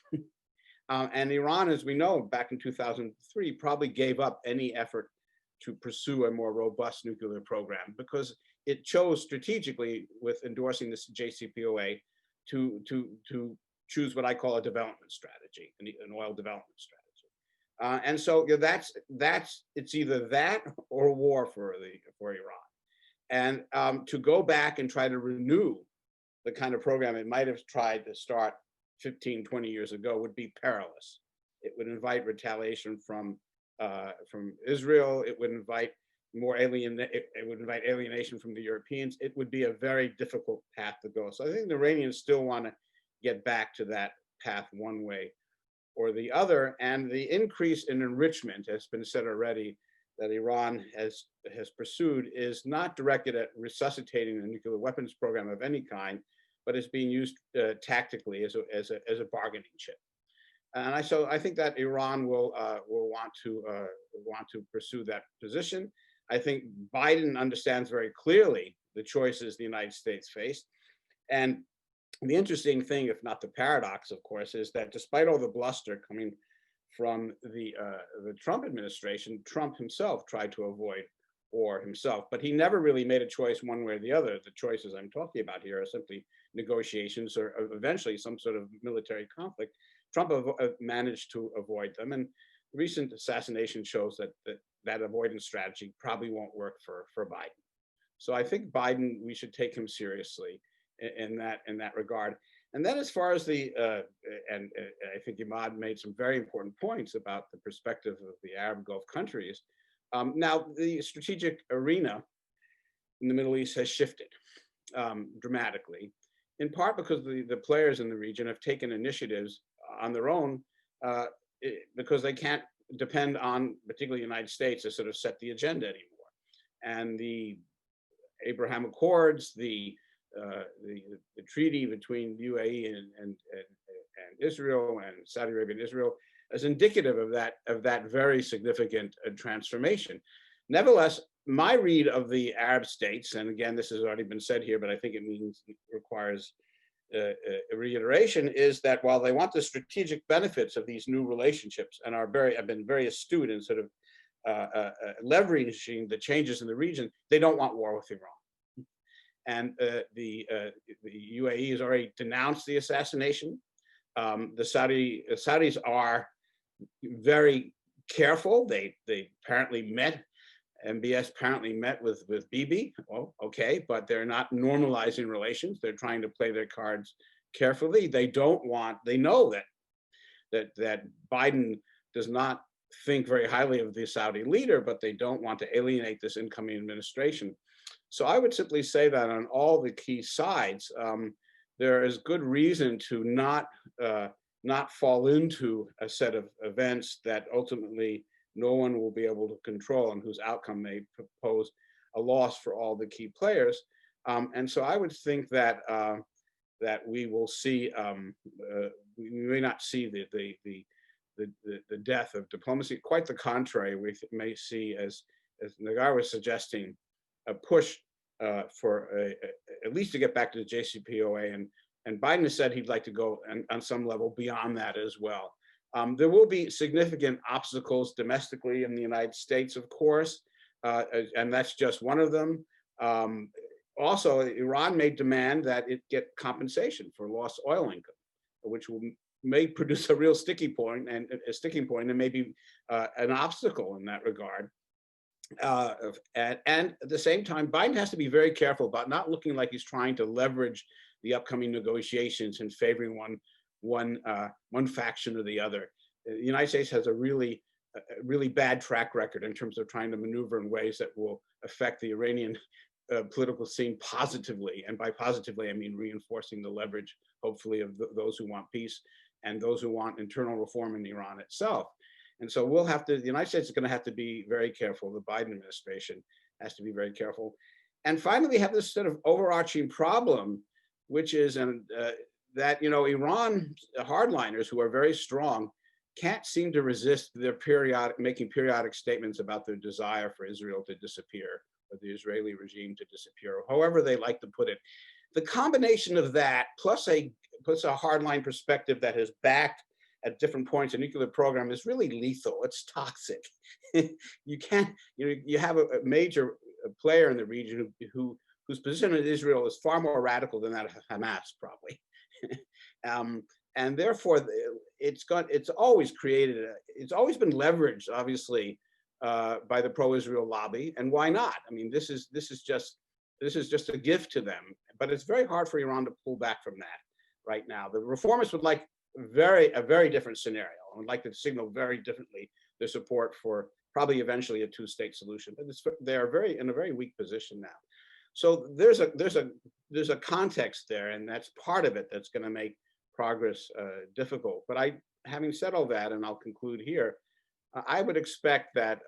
And Iran, as we know, back in 2003, probably gave up any effort to pursue a more robust nuclear program, because it chose strategically, with endorsing this JCPOA, to choose what I call a development strategy, an oil development strategy. And so it's either that or war for Iran. And to go back and try to renew the kind of program it might have tried to start 15, 20 years ago would be perilous. It would invite retaliation from Israel. It would invite it would invite alienation from the Europeans. It would be a very difficult path to go. So I think the Iranians still want to get back to that path one way or the other. And the increase in enrichment, has been said already, that Iran has pursued is not directed at resuscitating the nuclear weapons program of any kind, but is being used tactically as a bargaining chip. And so I think that Iran will want to pursue that position. I think Biden understands very clearly the choices the United States faced. And the interesting thing, if not the paradox, of course, is that despite all the bluster coming from the Trump administration, Trump himself tried to avoid war himself, but he never really made a choice one way or the other. The choices I'm talking about here are simply negotiations or eventually some sort of military conflict. Trump managed to avoid them, and recent assassination shows that avoidance strategy probably won't work for Biden. So I think Biden, we should take him seriously in that regard. And then as far as I think Imad made some very important points about the perspective of the Arab Gulf countries. Now the strategic arena in the Middle East has shifted dramatically, in part because the players in the region have taken initiatives on their own because they can't depend on, particularly the United States, to sort of set the agenda anymore. And the Abraham Accords, the treaty between UAE and Israel and Saudi Arabia and Israel is indicative of that very significant transformation. Nevertheless, my read of the Arab states, and again, this has already been said here, but I think it requires a reiteration, is that while they want the strategic benefits of these new relationships and have been very astute in sort of leveraging the changes in the region, they don't want war with Iran. And the UAE has already denounced the assassination. The Saudis are very careful. They apparently met, MBS apparently met with Bibi. Well, okay, but they're not normalizing relations. They're trying to play their cards carefully. They know that Biden does not think very highly of the Saudi leader, but they don't want to alienate this incoming administration. So I would simply say that on all the key sides, there is good reason to not fall into a set of events that ultimately no one will be able to control and whose outcome may pose a loss for all the key players. And so I would think that we will see, we may not see the death of diplomacy. Quite the contrary, we may see, as Nagar was suggesting, a push for at least to get back to the JCPOA, and Biden has said he'd like to go on some level beyond that as well. There will be significant obstacles domestically in the United States, of course, and that's just one of them. Also, Iran may demand that it get compensation for lost oil income, which may produce a real sticking point and maybe an obstacle in that regard. And at the same time, Biden has to be very careful about not looking like he's trying to leverage the upcoming negotiations and favoring one faction or the other. The United States has a really bad track record in terms of trying to maneuver in ways that will affect the Iranian political scene positively. And by positively, I mean reinforcing the leverage, hopefully, of those who want peace and those who want internal reform in Iran itself. And so the United States is going to have to be very careful. The Biden administration has to be very careful. And finally, we have this sort of overarching problem, which is that, Iran hardliners who are very strong can't seem to resist their making periodic statements about their desire for Israel to disappear, or the Israeli regime to disappear, or however they like to put it. The combination of that plus a hardline perspective that has backed at different points a nuclear program is really lethal. It's toxic. You have a major player in the region whose position in Israel is far more radical than that of Hamas, probably. And therefore, it's always been leveraged, obviously, by the pro-Israel lobby. And why not? I mean, this is just a gift to them. But it's very hard for Iran to pull back from that right now. The reformists would like a very different scenario. I would like to signal very differently their support for probably eventually a two-state solution. But they are in a very weak position now. So there's a context there, and that's part of it that's going to make progress difficult. But having said all that, and I'll conclude here, I would expect that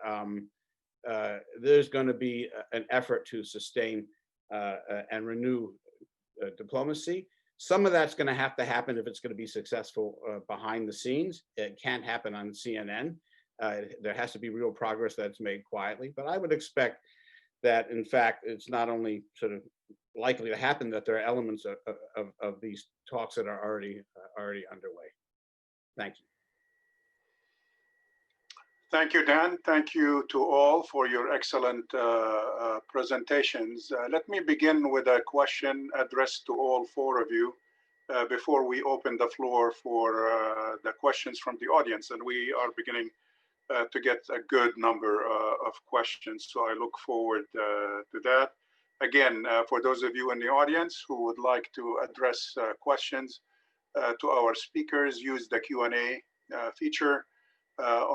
there's going to be an effort to sustain and renew diplomacy. Some of that's going to have to happen if it's going to be successful behind the scenes. It can't happen on CNN. There has to be real progress that's made quietly. But I would expect that, in fact, it's not only sort of likely to happen, that there are elements of these talks that are already underway. Thank you. Thank you, Dan. Thank you to all for your excellent presentations. Let me begin with a question addressed to all four of you before we open the floor for the questions from the audience. And we are beginning to get a good number of questions, so I look forward to that. Again, for those of you in the audience who would like to address questions to our speakers, use the Q&A feature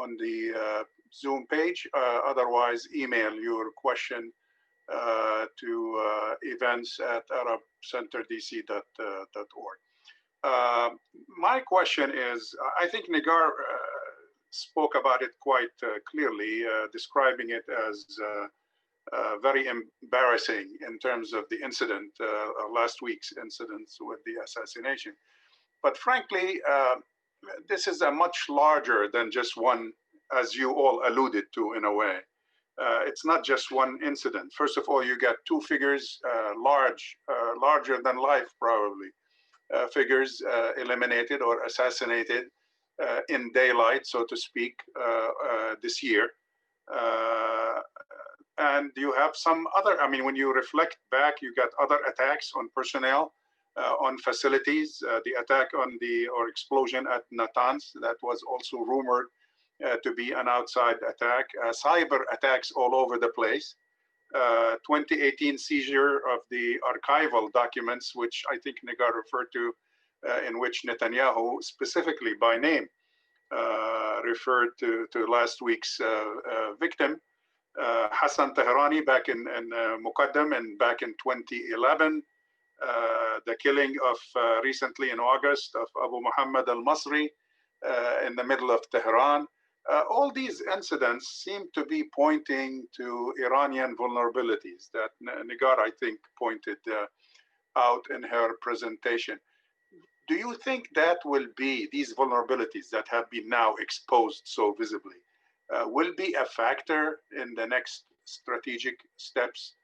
on the Zoom page. Otherwise, email your question to events@arabcenterdc.org. My question is, I think Nigar spoke about it quite clearly, describing it as very embarrassing in terms of the incident, last week's incidents with the assassination. But frankly, this is a much larger than just one, as you all alluded to in a way. It's not just one incident. First of all, you got two figures, larger than life probably, figures eliminated or assassinated in daylight, so to speak, this year. And you have some other, I mean, when you reflect back, you got other attacks on personnel, on facilities, the attack on or explosion at Natanz, that was also rumored to be an outside attack, cyber attacks all over the place, 2018 seizure of the archival documents, which I think Nigar referred to, in which Netanyahu, specifically by name, referred to last week's victim, Hassan Tehrani, back in Muqaddam, and back in 2011, the killing of recently in August of Abu Muhammad al-Masri in the middle of Tehran. All these incidents seem to be pointing to Iranian vulnerabilities that Nigar, I think, pointed out in her presentation. Do you think that will be, these vulnerabilities that have been now exposed so visibly, will be a factor in the next strategic steps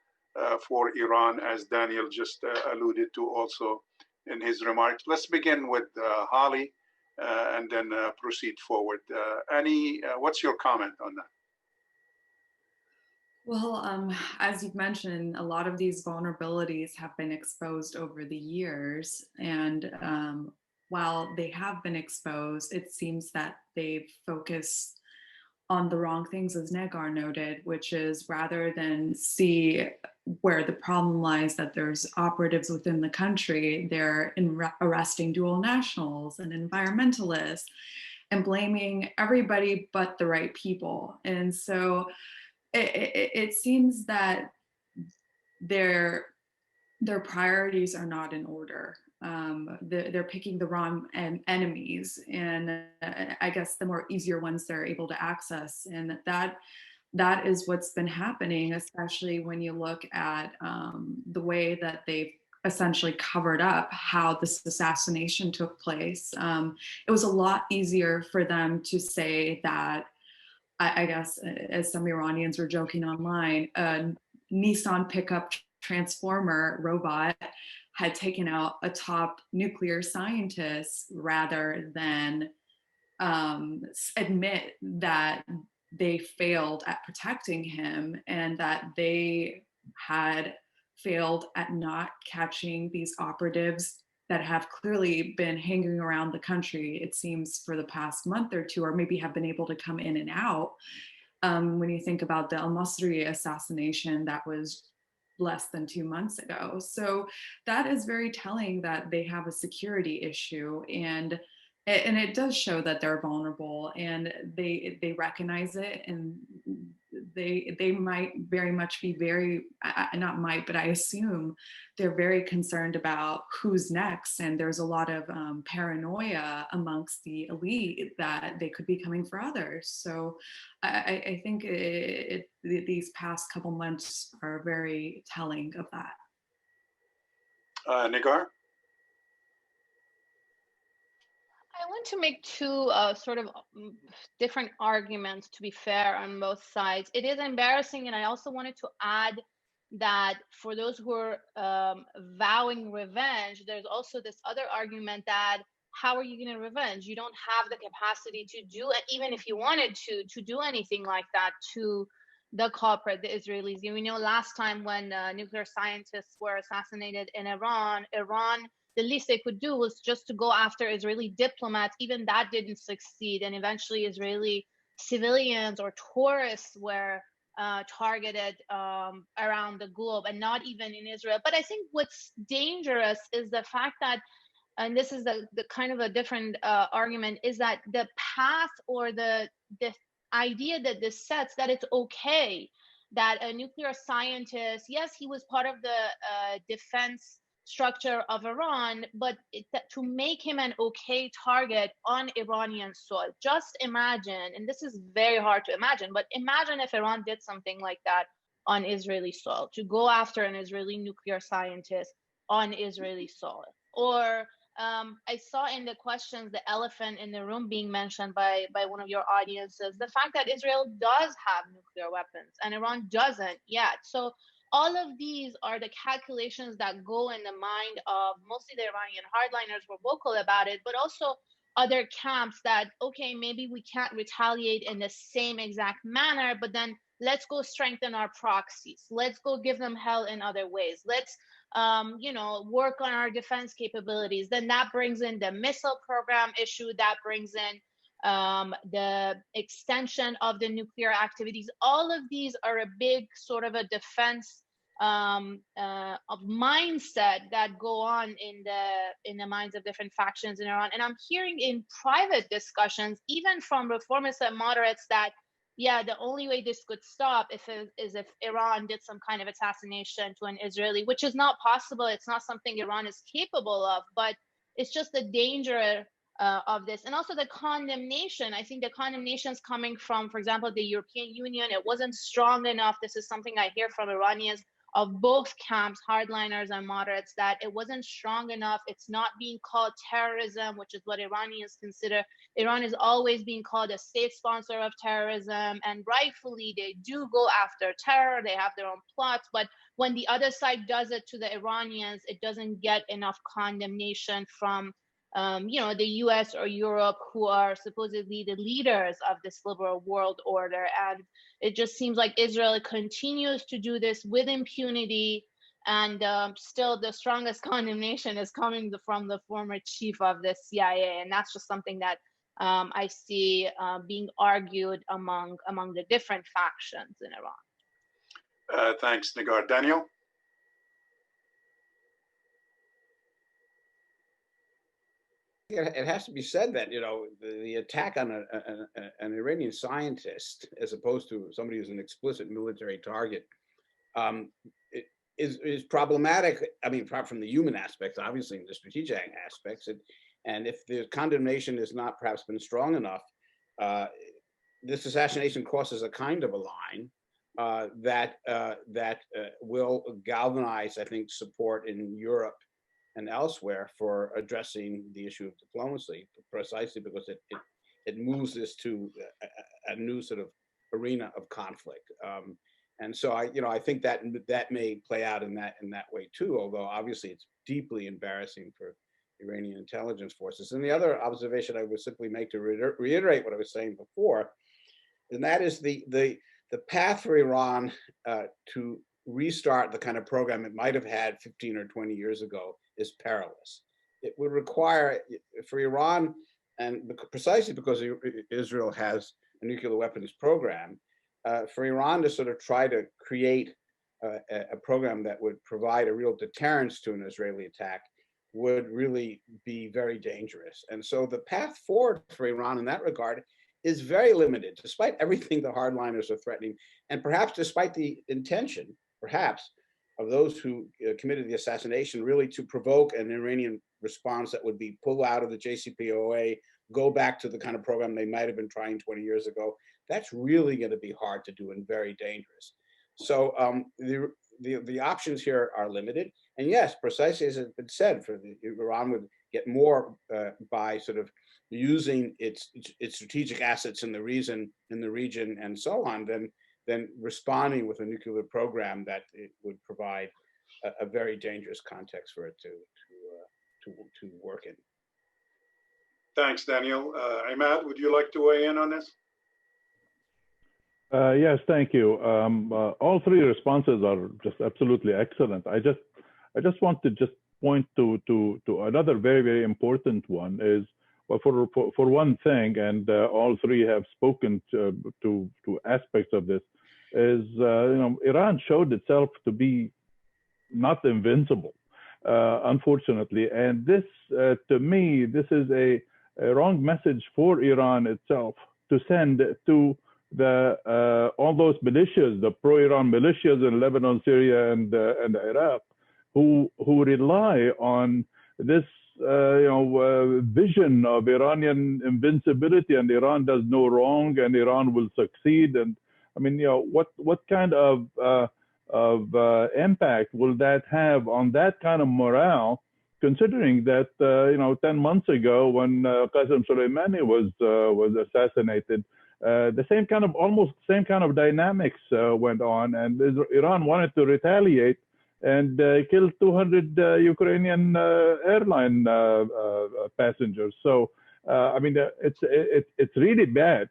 for Iran, as Daniel just alluded to also in his remarks? Let's begin with Holly and then proceed forward. What's your comment on that? Well, as you've mentioned, a lot of these vulnerabilities have been exposed over the years. And while they have been exposed, it seems that they've focused on the wrong things, as Negar noted, which is rather than see where the problem lies, that there's operatives within the country, they're arresting dual nationals and environmentalists and blaming everybody but the right people. And so it seems that their priorities are not in order. They're picking the wrong enemies, and I guess the more easier ones they're able to access, and that is what's been happening, especially when you look at the way that they've essentially covered up how this assassination took place. It was a lot easier for them to say that, I guess, as some Iranians were joking online, a Nissan pickup transformer robot had taken out a top nuclear scientist, rather than admit that they failed at protecting him and that they had failed at not catching these operatives that have clearly been hanging around the country, it seems, for the past month or two, or maybe have been able to come in and out. When you think about the al-Masri assassination, that was less than 2 months ago. So that is very telling that they have a security issue. And And it does show that they're vulnerable, and they recognize it, and they might very much be not might, but I assume they're very concerned about who's next, and there's a lot of paranoia amongst the elite that they could be coming for others. So I think these past couple months are very telling of that. Nigar? I want to make two sort of different arguments, to be fair, on both sides. It is embarrassing, and I also wanted to add that for those who are vowing revenge, there's also this other argument that how are you going to revenge? You don't have the capacity to do it, even if you wanted to do anything like that to the culprit, the Israelis. We know last time when nuclear scientists were assassinated in Iran, the least they could do was just to go after Israeli diplomats. Even that didn't succeed. And eventually Israeli civilians or tourists were targeted around the globe, and not even in Israel. But I think what's dangerous is the fact that, and this is the kind of a different argument, is that the path or the idea that this sets, that it's okay that a nuclear scientist, yes, he was part of the defense structure of Iran, but to make him an okay target on Iranian soil. Just imagine, and this is very hard to imagine, but imagine if Iran did something like that on Israeli soil, to go after an Israeli nuclear scientist on Israeli soil. Or I saw in the questions the elephant in the room being mentioned by one of your audiences, the fact that Israel does have nuclear weapons and Iran doesn't yet. So all of these are the calculations that go in the mind of mostly the Iranian hardliners were vocal about it, but also other camps that, okay, maybe we can't retaliate in the same exact manner, but then let's go strengthen our proxies. Let's go give them hell in other ways. Let's work on our defense capabilities. Then that brings in the missile program issue, that brings in the extension of the nuclear activities. All of these are a big sort of a defense of mindset that go on in the minds of different factions in Iran. And I'm hearing in private discussions, even from reformists and moderates, that yeah, the only way this could stop is if Iran did some kind of assassination to an Israeli, which is not possible. It's not something Iran is capable of, but it's just the danger of this. And also the condemnation. I think the condemnation is coming from, for example, the European Union. It wasn't strong enough. This is something I hear from Iranians of both camps, hardliners and moderates, that it wasn't strong enough. It's not being called terrorism, which is what Iranians consider. Iran is always being called a state sponsor of terrorism, and rightfully they do go after terror. They have their own plots, but when the other side does it to the Iranians, it doesn't get enough condemnation from the US or Europe, who are supposedly the leaders of this liberal world order. And it just seems like Israel continues to do this with impunity. And still the strongest condemnation is coming from the former chief of the CIA. And that's just something that I see being argued among the different factions in Iran. Thanks, Nigar. Daniel? It has to be said that the attack on an Iranian scientist, as opposed to somebody who's an explicit military target, is problematic. I mean, apart from the human aspects, obviously, and the strategic aspects, and if the condemnation has not perhaps been strong enough, this assassination crosses a kind of a line that will galvanize, I think, support in Europe and elsewhere for addressing the issue of diplomacy, precisely because it moves this to a new sort of arena of conflict. And so I think that may play out in that way too, although obviously it's deeply embarrassing for Iranian intelligence forces. And the other observation I would simply make to reiterate what I was saying before, and that is the path for Iran to restart the kind of program it might have had 15 or 20 years ago is perilous. It would require, for Iran, and precisely because Israel has a nuclear weapons program, for Iran to sort of try to create a program that would provide a real deterrence to an Israeli attack, would really be very dangerous. And so the path forward for Iran in that regard is very limited, despite everything the hardliners are threatening, and perhaps despite the intention, perhaps, of those who committed the assassination, really to provoke an Iranian response that would be pull out of the JCPOA, go back to the kind of program they might have been trying 20 years ago. That's really going to be hard to do and very dangerous. So the options here are limited. And yes, precisely as has been said, Iran would get more by sort of using its strategic assets in the region and so on, than responding with a nuclear program that it would provide a very dangerous context for it to work in. Thanks, Daniel. Imad, would you like to weigh in on this? Yes, thank you. All three responses are just absolutely excellent. I just want to point to another very, very important one is, well, for one thing, and all three have spoken to aspects of this, is Iran showed itself to be not invincible, unfortunately, and this to me, this is a wrong message for Iran itself to send to all those militias, the pro-Iran militias in Lebanon, Syria, and Iraq, who rely on this vision of Iranian invincibility, and Iran does no wrong, and Iran will succeed. And I mean, what kind of impact will that have on that kind of morale? Considering that 10 months ago, when Qasem Soleimani was assassinated, the almost same kind of dynamics went on, and Iran wanted to retaliate and killed 200 Ukrainian airline passengers. So I mean, it's really bad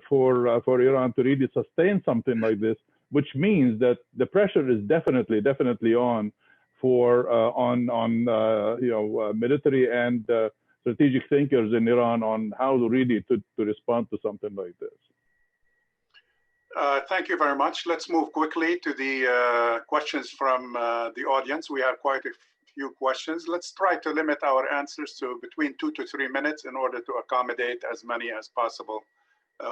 for Iran to really sustain something like this, which means that the pressure is definitely on military and strategic thinkers in Iran on how really to respond to something like this. Thank you very much. Let's move quickly to the questions from the audience. We have quite a few questions. Let's try to limit our answers to between 2 to 3 minutes in order to accommodate as many as possible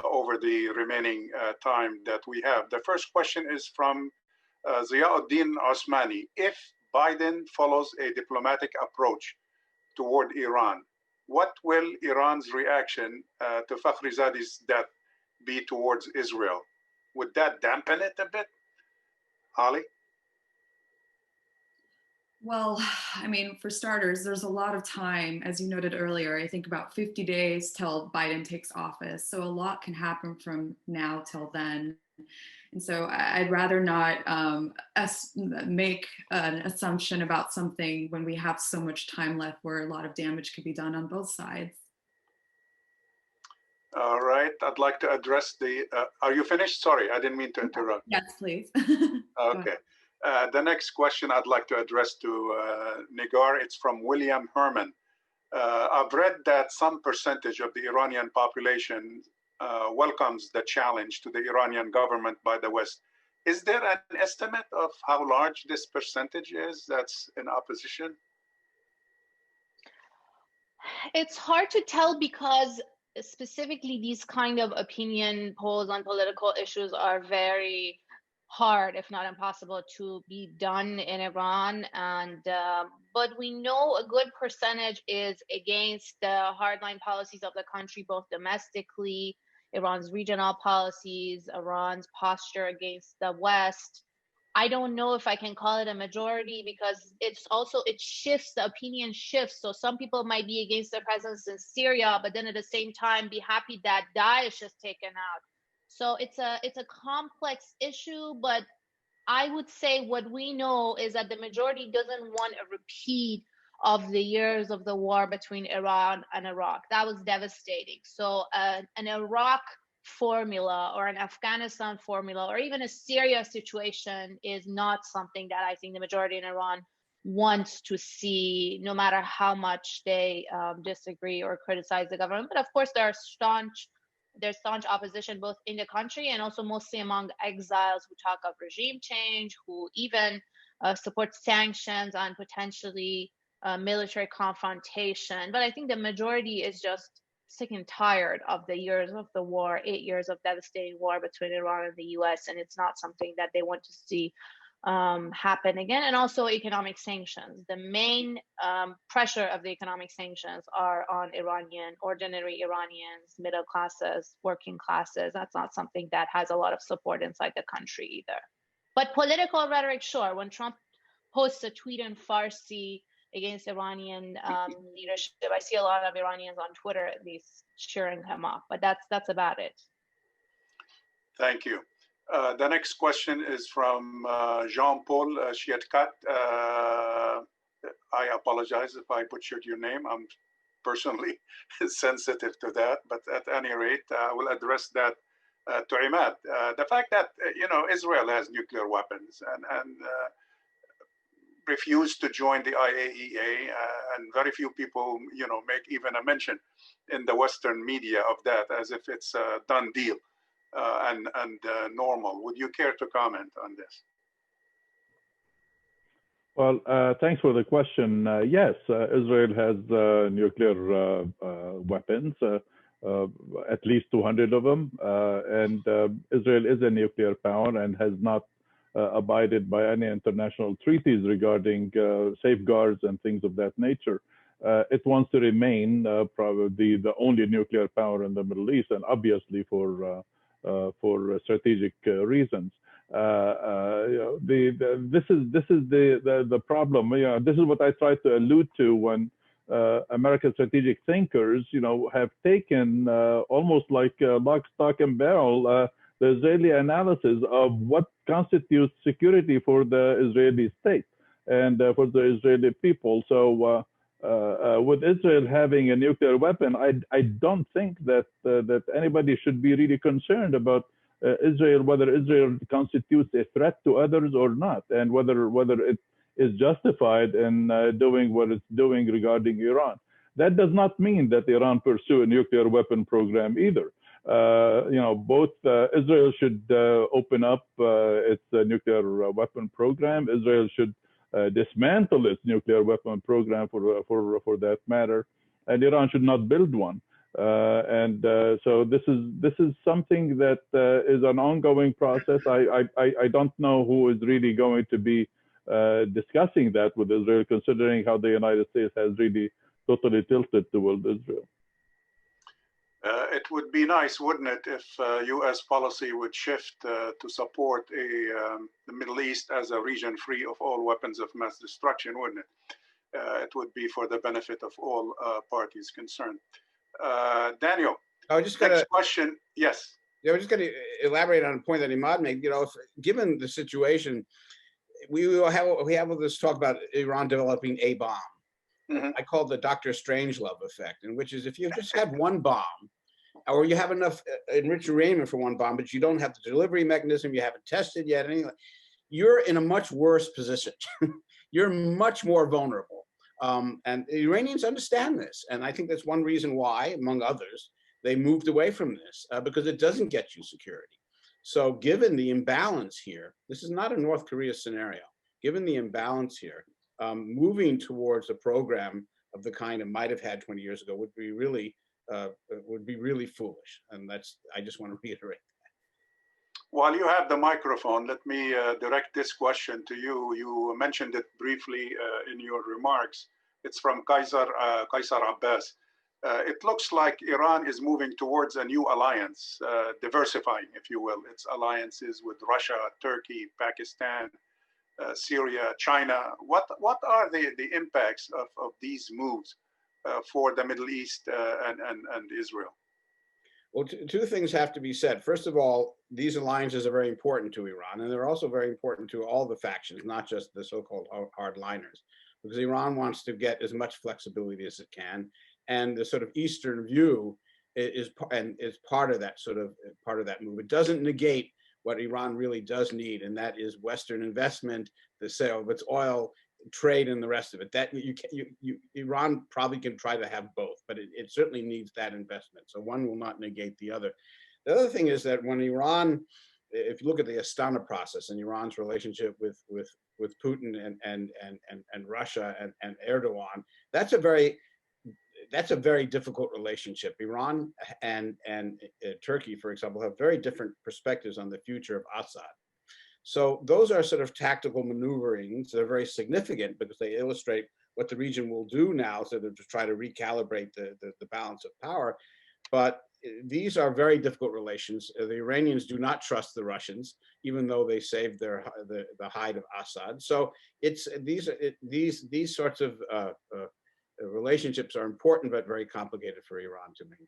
over the remaining time that we have. The first question is from Ziauddin Osmani. If Biden follows a diplomatic approach toward Iran, what will Iran's reaction to Fakhrizadeh's death be towards Israel? Would that dampen it a bit? Ali? Well, I mean, for starters, there's a lot of time, as you noted earlier, I think about 50 days till Biden takes office. So a lot can happen from now till then. And so I'd rather not make an assumption about something when we have so much time left where a lot of damage could be done on both sides. All right, I'd like to address the, are you finished? Sorry, I didn't mean to interrupt. Yes, please. Okay. The next question I'd like to address to Nigar, it's from William Herman. I've read that some percentage of the Iranian population welcomes the challenge to the Iranian government by the West. Is there an estimate of how large this percentage is that's in opposition? It's hard to tell because specifically these kind of opinion polls on political issues are very hard, if not impossible, to be done in Iran. And but we know a good percentage is against the hardline policies of the country, both domestically, Iran's regional policies, Iran's posture against the West. I don't know if I can call it a majority because it's also, it shifts, the opinion shifts. So some people might be against the presence in Syria, but then at the same time be happy that Daesh is taken out. So it's a complex issue, but I would say what we know is that the majority doesn't want a repeat of the years of the war between Iran and Iraq. That was devastating. So an Iraq formula or an Afghanistan formula or even a Syria situation is not something that I think the majority in Iran wants to see, no matter how much they disagree or criticize the government. But of course, there's staunch opposition both in the country and also mostly among exiles who talk of regime change, who even support sanctions on potentially military confrontation. But I think the majority is just sick and tired of the years of the war, 8 years of devastating war between Iran and the US, and it's not something that they want to see happen again. And also economic sanctions. The main pressure of the economic sanctions are on ordinary Iranians, middle classes, working classes. That's not something that has a lot of support inside the country either. But political rhetoric, sure. When Trump posts a tweet in Farsi against Iranian leadership, I see a lot of Iranians on Twitter at least cheering him up, but that's about it. Thank you. The next question is from Jean-Paul Chiatkat. I apologize if I butchered your name. I'm personally sensitive to that, but at any rate, I will address that to Imad. The fact that Israel has nuclear weapons and refused to join the IAEA, and very few people, make even a mention in the Western media of that as if it's a done deal and normal. Would you care to comment on this? Well, thanks for the question. Yes, Israel has nuclear weapons, at least 200 of them, and Israel is a nuclear power and has not abided by any international treaties regarding safeguards and things of that nature. It wants to remain probably the only nuclear power in the Middle East, and obviously for strategic reasons. This is the problem. This is what I tried to allude to when American strategic thinkers, have taken almost like lock, stock, and barrel the Israeli analysis of what constitutes security for the Israeli state and for the Israeli people. So with Israel having a nuclear weapon, I don't think that anybody should be really concerned about Israel, whether Israel constitutes a threat to others or not, and whether it is justified in doing what it's doing regarding Iran. That does not mean that Iran pursue a nuclear weapon program either. Both Israel should open up its nuclear weapon program. Israel should dismantle its nuclear weapon program for that matter, and Iran should not build one. So this is something that is an ongoing process. I don't know who is really going to be discussing that with Israel, considering how the United States has really totally tilted towards Israel. It would be nice, wouldn't it, if U.S. policy would shift to support the Middle East as a region free of all weapons of mass destruction, wouldn't it? It would be for the benefit of all parties concerned. Daniel, next question. Yes. Yeah, we're just going to elaborate on a point that Imad made. Given the situation, we have this talk about Iran developing a bomb. Mm-hmm. I call it the Dr. Strangelove effect, in which is if you just have one bomb, or you have enough enriched uranium for one bomb, but you don't have the delivery mechanism, you haven't tested yet, you're in a much worse position. You're much more vulnerable. And the Iranians understand this. And I think that's one reason why, among others, they moved away from this, because it doesn't get you security. So given the imbalance here, this is not a North Korea scenario. Given the imbalance here, moving towards a program of the kind it might have had 20 years ago would be really foolish. And I just want to reiterate that. While you have the microphone, let me direct this question to you. You mentioned it briefly in your remarks. It's from Kaisar Abbas. It looks like Iran is moving towards a new alliance, diversifying, if you will, its alliances with Russia, Turkey, Pakistan, Syria, China. What are the impacts of these moves for the Middle East and Israel? Well, two things have to be said. First of all, these alliances are very important to Iran, and they're also very important to all the factions, not just the so-called hardliners, because Iran wants to get as much flexibility as it can, and the sort of Eastern view is part of that move. It doesn't negate what Iran really does need, and that is Western investment, the sale of its oil, trade, and the rest of it. That Iran probably can try to have both, but it certainly needs that investment. So one will not negate the other. The other thing is that when Iran if you look at the Astana process and Iran's relationship with Putin and Russia and Erdogan, that's a very difficult relationship. Iran and Turkey, for example, have very different perspectives on the future of Assad. So those are sort of tactical maneuverings. They're very significant because they illustrate what the region will do now, so to try to recalibrate the balance of power. But these are very difficult relations. The Iranians do not trust the Russians, even though they saved the hide of Assad. So it's these sorts of relationships are important but very complicated for Iran to maintain.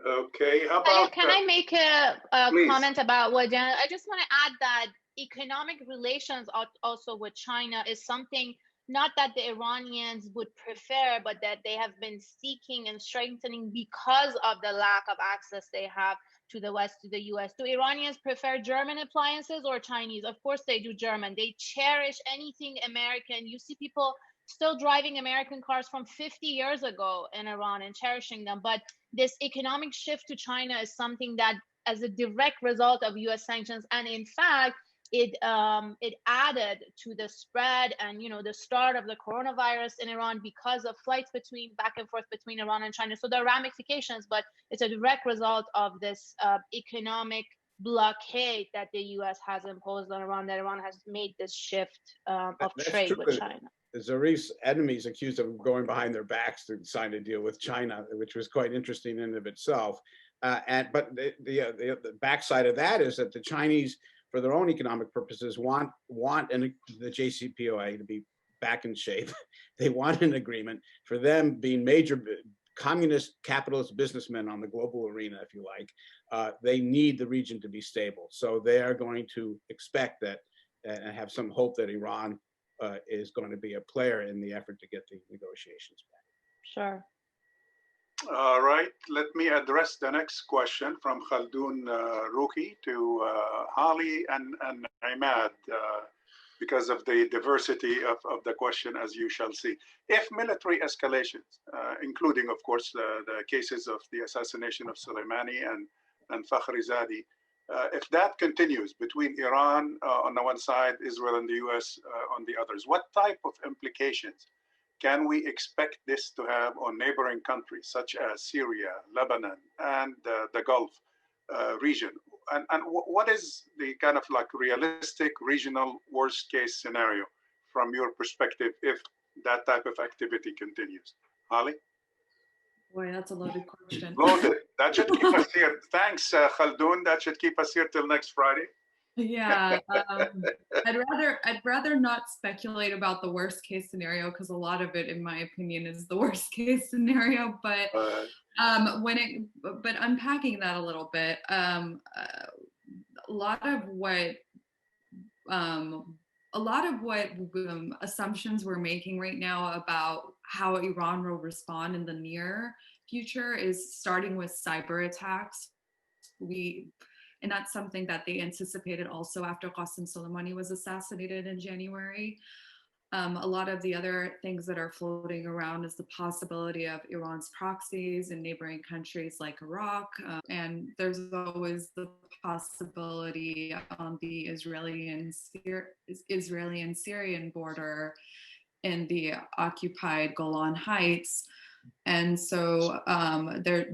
Okay, how about... Can I make a please. comment about what Janet? I just want to add that economic relations also with China is something not that the Iranians would prefer, but that they have been seeking and strengthening because of the lack of access they have to the West, to the US. Do Iranians prefer German appliances or Chinese? Of course they do German. They cherish anything American. You see people still driving American cars from 50 years ago in Iran and cherishing them. But this economic shift to China is something that, as a direct result of US sanctions, and in fact, it added to the spread and the start of the coronavirus in Iran because of flights back and forth between Iran and China. So there are ramifications, but it's a direct result of this economic blockade that the US has imposed on Iran, that Iran has made this shift of trade with China. Zarif's enemies accused of going behind their backs to sign a deal with China, which was quite interesting in and of itself. But the backside of that is that the Chinese, for their own economic purposes, want the JCPOA to be back in shape. They want an agreement. For them, being major communist capitalist businessmen on the global arena, if you like, they need the region to be stable. So they are going to expect that and have some hope that Iran is going to be a player in the effort to get the negotiations back. Sure. All right, let me address the next question from Khaldoon Ruki to Holly and Imad, because of the diversity of the question, as you shall see. If military escalations, including, of course, the cases of the assassination of Soleimani and Fakhrizadeh, if that continues between Iran on the one side, Israel and the US on the others, what type of implications can we expect this to have on neighboring countries such as Syria, Lebanon, and the Gulf region? And what is the kind of like realistic regional worst case scenario from your perspective if that type of activity continues? Holly? Boy, that's a loaded question. Loaded. That should keep us here. Thanks, Khaldoon. That should keep us here till next Friday. Yeah, I'd rather not speculate about the worst case scenario, because a lot of it, in my opinion, is the worst case scenario. But but unpacking that a little bit, a lot of what assumptions we're making right now about how Iran will respond in the near future is starting with cyber attacks. And that's something that they anticipated also after Qasem Soleimani was assassinated in January. A lot of the other things that are floating around is the possibility of Iran's proxies in neighboring countries like Iraq. And there's always the possibility on the Israeli and Syrian border in the occupied Golan Heights. And so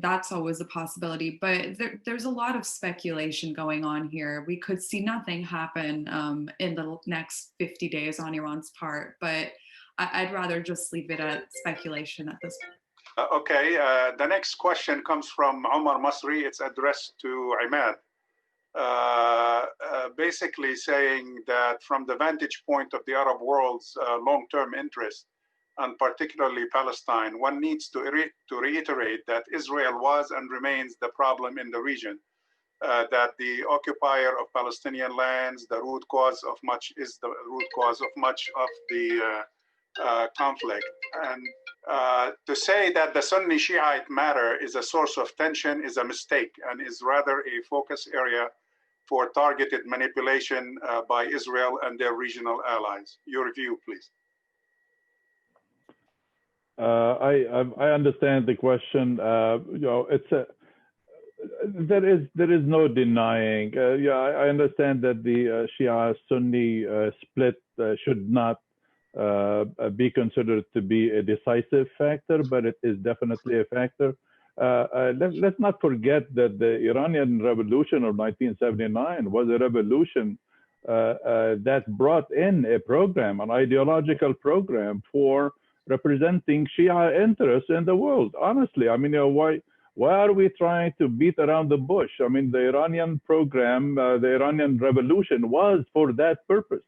that's always a possibility, but there's a lot of speculation going on here. We could see nothing happen in the next 50 days on Iran's part, but I'd rather just leave it at speculation at this point. Okay, the next question comes from Omar Masri. It's addressed to Imad. Basically saying that from the vantage point of the Arab world's long-term interest, and particularly Palestine, one needs to reiterate that Israel was and remains the problem in the region, that the occupier of Palestinian lands, the root cause of much of the conflict. And to say that the Sunni Shiite matter is a source of tension is a mistake and is rather a focus area for targeted manipulation by Israel and their regional allies. Your view, please. I understand the question. there is no denying. Yeah, I understand that the Shia-Sunni split should not be considered to be a decisive factor, but it is definitely a factor. Let's not forget that the Iranian Revolution of 1979 was a revolution that brought in a program, an ideological program for representing Shia interests in the world. Honestly, I mean, why are we trying to beat around the bush? I mean, the Iranian program, the Iranian Revolution was for that purpose.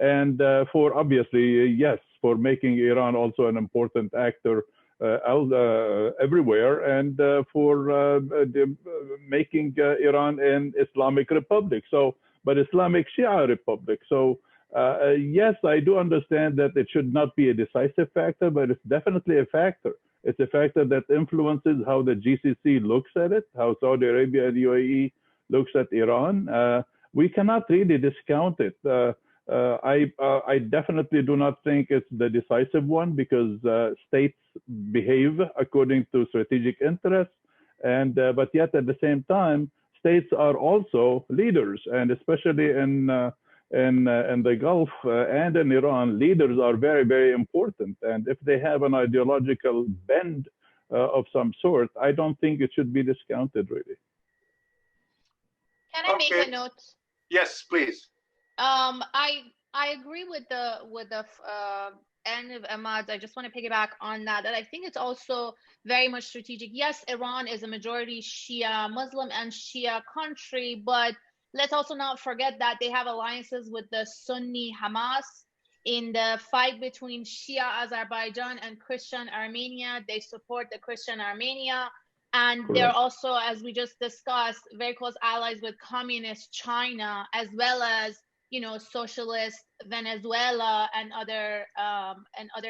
And for obviously, yes, for making Iran also an important actor everywhere, and for making Iran an Islamic Republic. So, but Islamic Shia Republic. So, yes, I do understand that it should not be a decisive factor, but it's definitely a factor. It's a factor that influences how the GCC looks at it, how Saudi Arabia and UAE looks at Iran. We cannot really discount it. I definitely do not think it's the decisive one, because states behave according to strategic interests, and but yet at the same time, states are also leaders, and especially in the Gulf and in Iran, leaders are very, very important. And if they have an ideological bend of some sort, I don't think it should be discounted, really. Can I make a note? Yes, please. I agree with the end of Ahmad. I just want to piggyback on that I think it's also very much strategic. Yes, Iran is a majority Shia Muslim and Shia country, but let's also not forget that they have alliances with the Sunni Hamas. In the fight between Shia Azerbaijan and Christian Armenia, they support the Christian Armenia. And they're also, as we just discussed, very close allies with communist China, as well as, you know, socialist Venezuela and other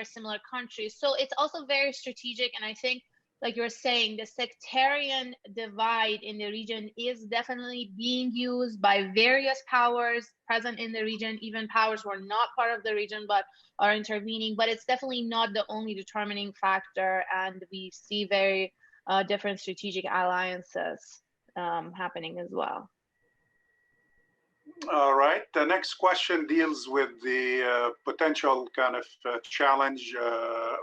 similar countries. So it's also very strategic. And I think, like you're saying, the sectarian divide in the region is definitely being used by various powers present in the region, even powers who are not part of the region but are intervening. But it's definitely not the only determining factor, and we see very different strategic alliances happening as well. All right. The next question deals with the potential kind of challenge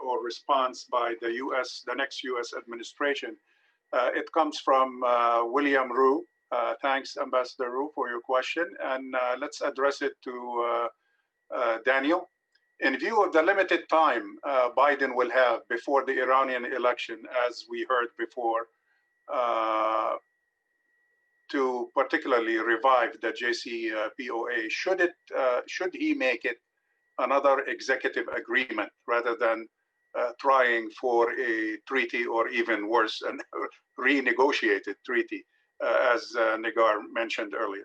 or response by the U.S., the next U.S. administration. It comes from William Rue. Thanks, Ambassador Rue, for your question. And let's address it to Daniel. In view of the limited time Biden will have before the Iranian election, as we heard before, to particularly revive the JCPOA, should he make it another executive agreement rather than trying for a treaty, or even worse, a renegotiated treaty, as Negar mentioned earlier?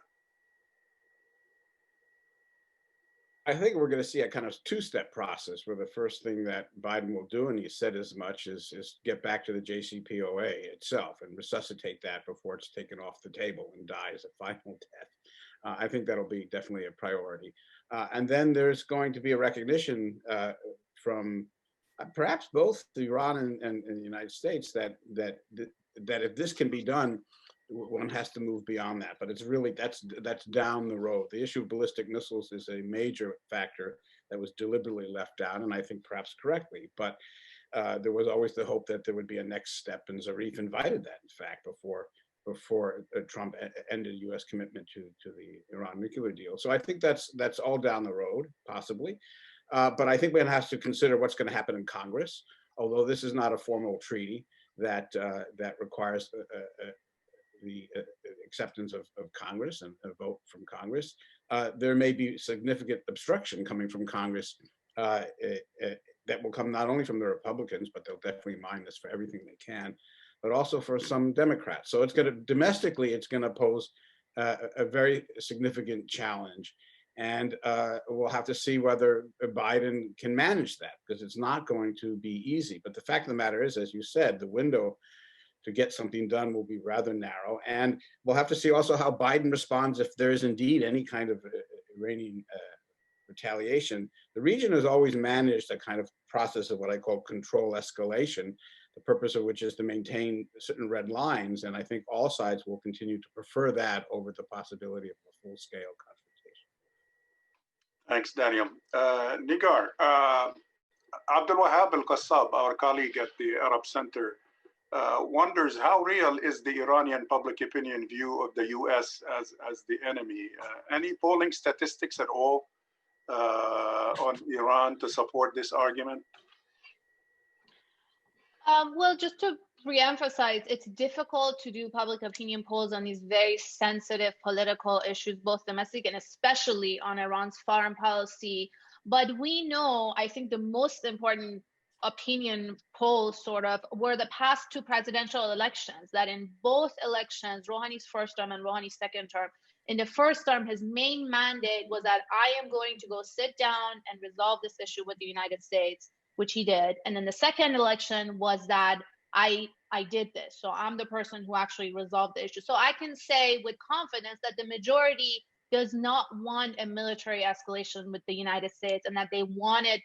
I think we're going to see a kind of two-step process, where the first thing that Biden will do, and he said as much, is get back to the JCPOA itself and resuscitate that before it's taken off the table and dies a final death. I think that'll be definitely a priority. And then there's going to be a recognition from perhaps both Iran and the United States that if this can be done, one has to move beyond that. But it's really, that's down the road. The issue of ballistic missiles is a major factor that was deliberately left out, and I think perhaps correctly. But there was always the hope that there would be a next step, and Zarif invited that, in fact, before Trump ended U.S. commitment to the Iran nuclear deal. So I think that's all down the road, possibly. But I think one has to consider what's going to happen in Congress. Although this is not a formal treaty that requires the acceptance of Congress and a vote from Congress, there may be significant obstruction coming from Congress that will come not only from the Republicans, but they'll definitely mine this for everything they can, but also for some Democrats. So it's going to, domestically, it's going to pose a very significant challenge. And we'll have to see whether Biden can manage that, because it's not going to be easy. But the fact of the matter is, as you said, the window to get something done will be rather narrow. And we'll have to see also how Biden responds if there is indeed any kind of Iranian retaliation. The region has always managed a kind of process of what I call control escalation the purpose of which is to maintain certain red lines. And I think all sides will continue to prefer that over the possibility of a full-scale confrontation. Thanks, Daniel. Nigar, Abdul Wahab Al-Qassab, our colleague at the Arab Center, wonders how real is the Iranian public opinion view of the US as the enemy? Any polling statistics at all on Iran to support this argument? Well, just to re-emphasize, it's difficult to do public opinion polls on these very sensitive political issues, both domestic and especially on Iran's foreign policy. But we know, I think the most important opinion polls sort of were the past two presidential elections, that in both elections, Rouhani's first term and Rouhani's second term, in the first term, his main mandate was that I am going to go sit down and resolve this issue with the United States, which he did. And then the second election was that I did this. So I'm the person who actually resolved the issue. So I can say with confidence that the majority does not want a military escalation with the United States, and that they wanted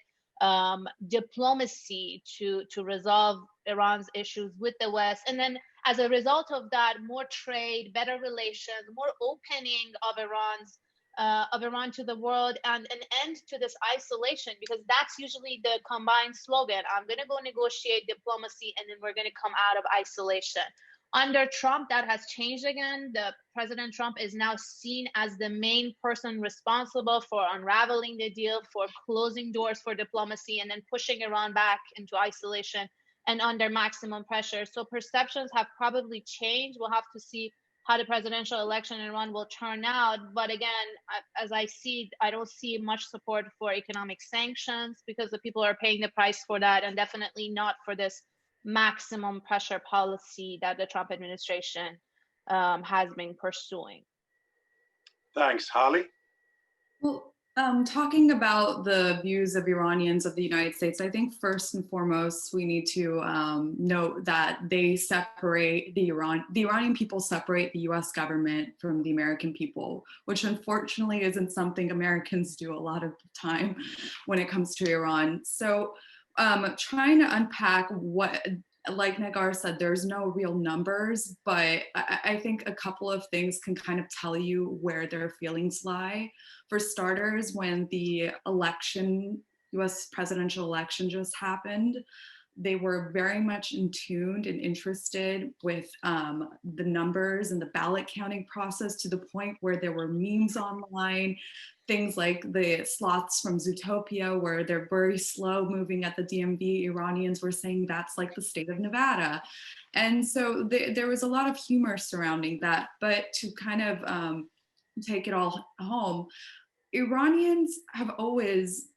diplomacy to resolve Iran's issues with the West. And then as a result of that, more trade, better relations, more opening of Iran to the world, and an end to this isolation, because that's usually the combined slogan. I'm going to go negotiate diplomacy, and then we're going to come out of isolation. Under Trump, that has changed again. President Trump is now seen as the main person responsible for unraveling the deal, for closing doors for diplomacy, and then pushing Iran back into isolation and under maximum pressure. So perceptions have probably changed. We'll have to see how the presidential election in Iran will turn out. But again, as I see, I don't see much support for economic sanctions, because the people are paying the price for that, and definitely not for this maximum pressure policy that the Trump administration has been pursuing. Thanks. Holly? Well, talking about the views of Iranians of the United States, I think first and foremost, we need to note that they separate the Iranian people separate the US government from the American people, which unfortunately isn't something Americans do a lot of the time when it comes to Iran. So trying to unpack what, like Nagar said, there's no real numbers, but I think a couple of things can kind of tell you where their feelings lie. For starters, when the US presidential election just happened, they were very much in tune and interested with the numbers and the ballot counting process, to the point where there were memes online, things like the slots from Zootopia, where they're very slow moving at the DMV. Iranians were saying that's like the state of Nevada. And so there was a lot of humor surrounding that. But to kind of take it all home, Iranians have always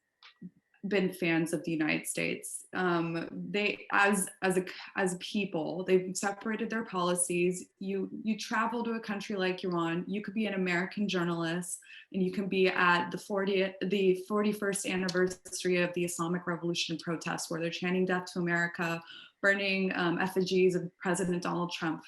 been fans of the United States. They, as a people, they've separated their policies. You travel to a country like Iran, you could be an American journalist, and you can be at the 41st anniversary of the Islamic Revolution protests, where they're chanting "Death to America," burning effigies of President Donald Trump.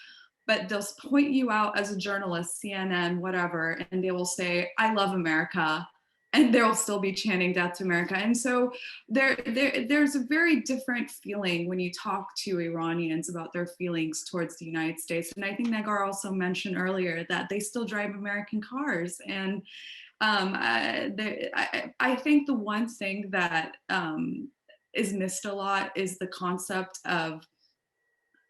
But they'll point you out as a journalist, CNN, whatever, and they will say, "I love America," and they'll still be chanting "Death to America." And so there's a very different feeling when you talk to Iranians about their feelings towards the United States. And I think Nagar also mentioned earlier that they still drive American cars. And I think the one thing that is missed a lot is the concept of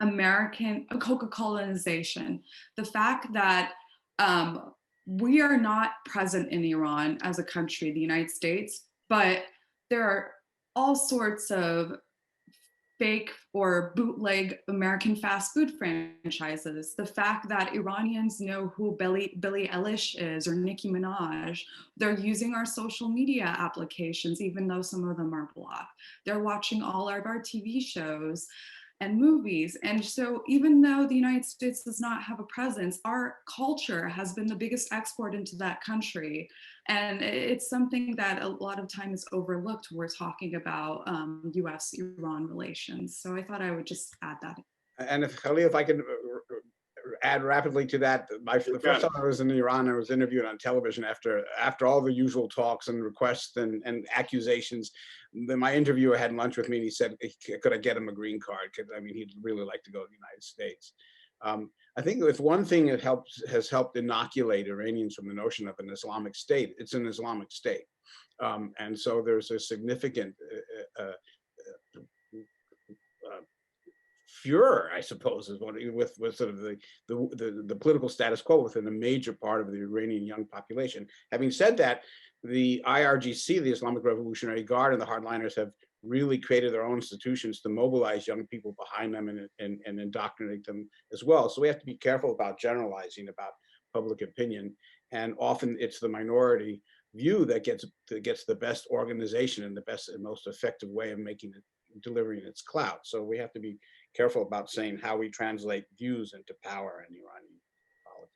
American Coca-Colanization. The fact that we are not present in Iran as a country, the United States, but there are all sorts of fake or bootleg American fast food franchises. The fact that Iranians know who Billie Eilish is or Nicki Minaj, they're using our social media applications, even though some of them are blocked. They're watching all of our TV shows and movies. And so even though the United States does not have a presence, our culture has been the biggest export into that country. And it's something that a lot of time is overlooked when we're talking about US-Iran relations. So I thought I would just add that. And if Khalil, if I can add rapidly to that. The first time I was in Iran, I was interviewed on television after all the usual talks and requests and accusations. Then my interviewer had lunch with me and he said, could I get him a green card? Because I mean, he'd really like to go to the United States. I think if one thing that has helped inoculate Iranians from the notion of an Islamic State, it's an Islamic State. And so there's a significant furor, I suppose, is with sort of the political status quo within a major part of the Iranian young population. Having said that, the IRGC, the Islamic Revolutionary Guard, and the hardliners have really created their own institutions to mobilize young people behind them and indoctrinate them as well. So we have to be careful about generalizing about public opinion. And often it's the minority view that gets the best organization and the best and most effective way of delivering its clout. So we have to be careful about saying how we translate views into power in Iranian politics.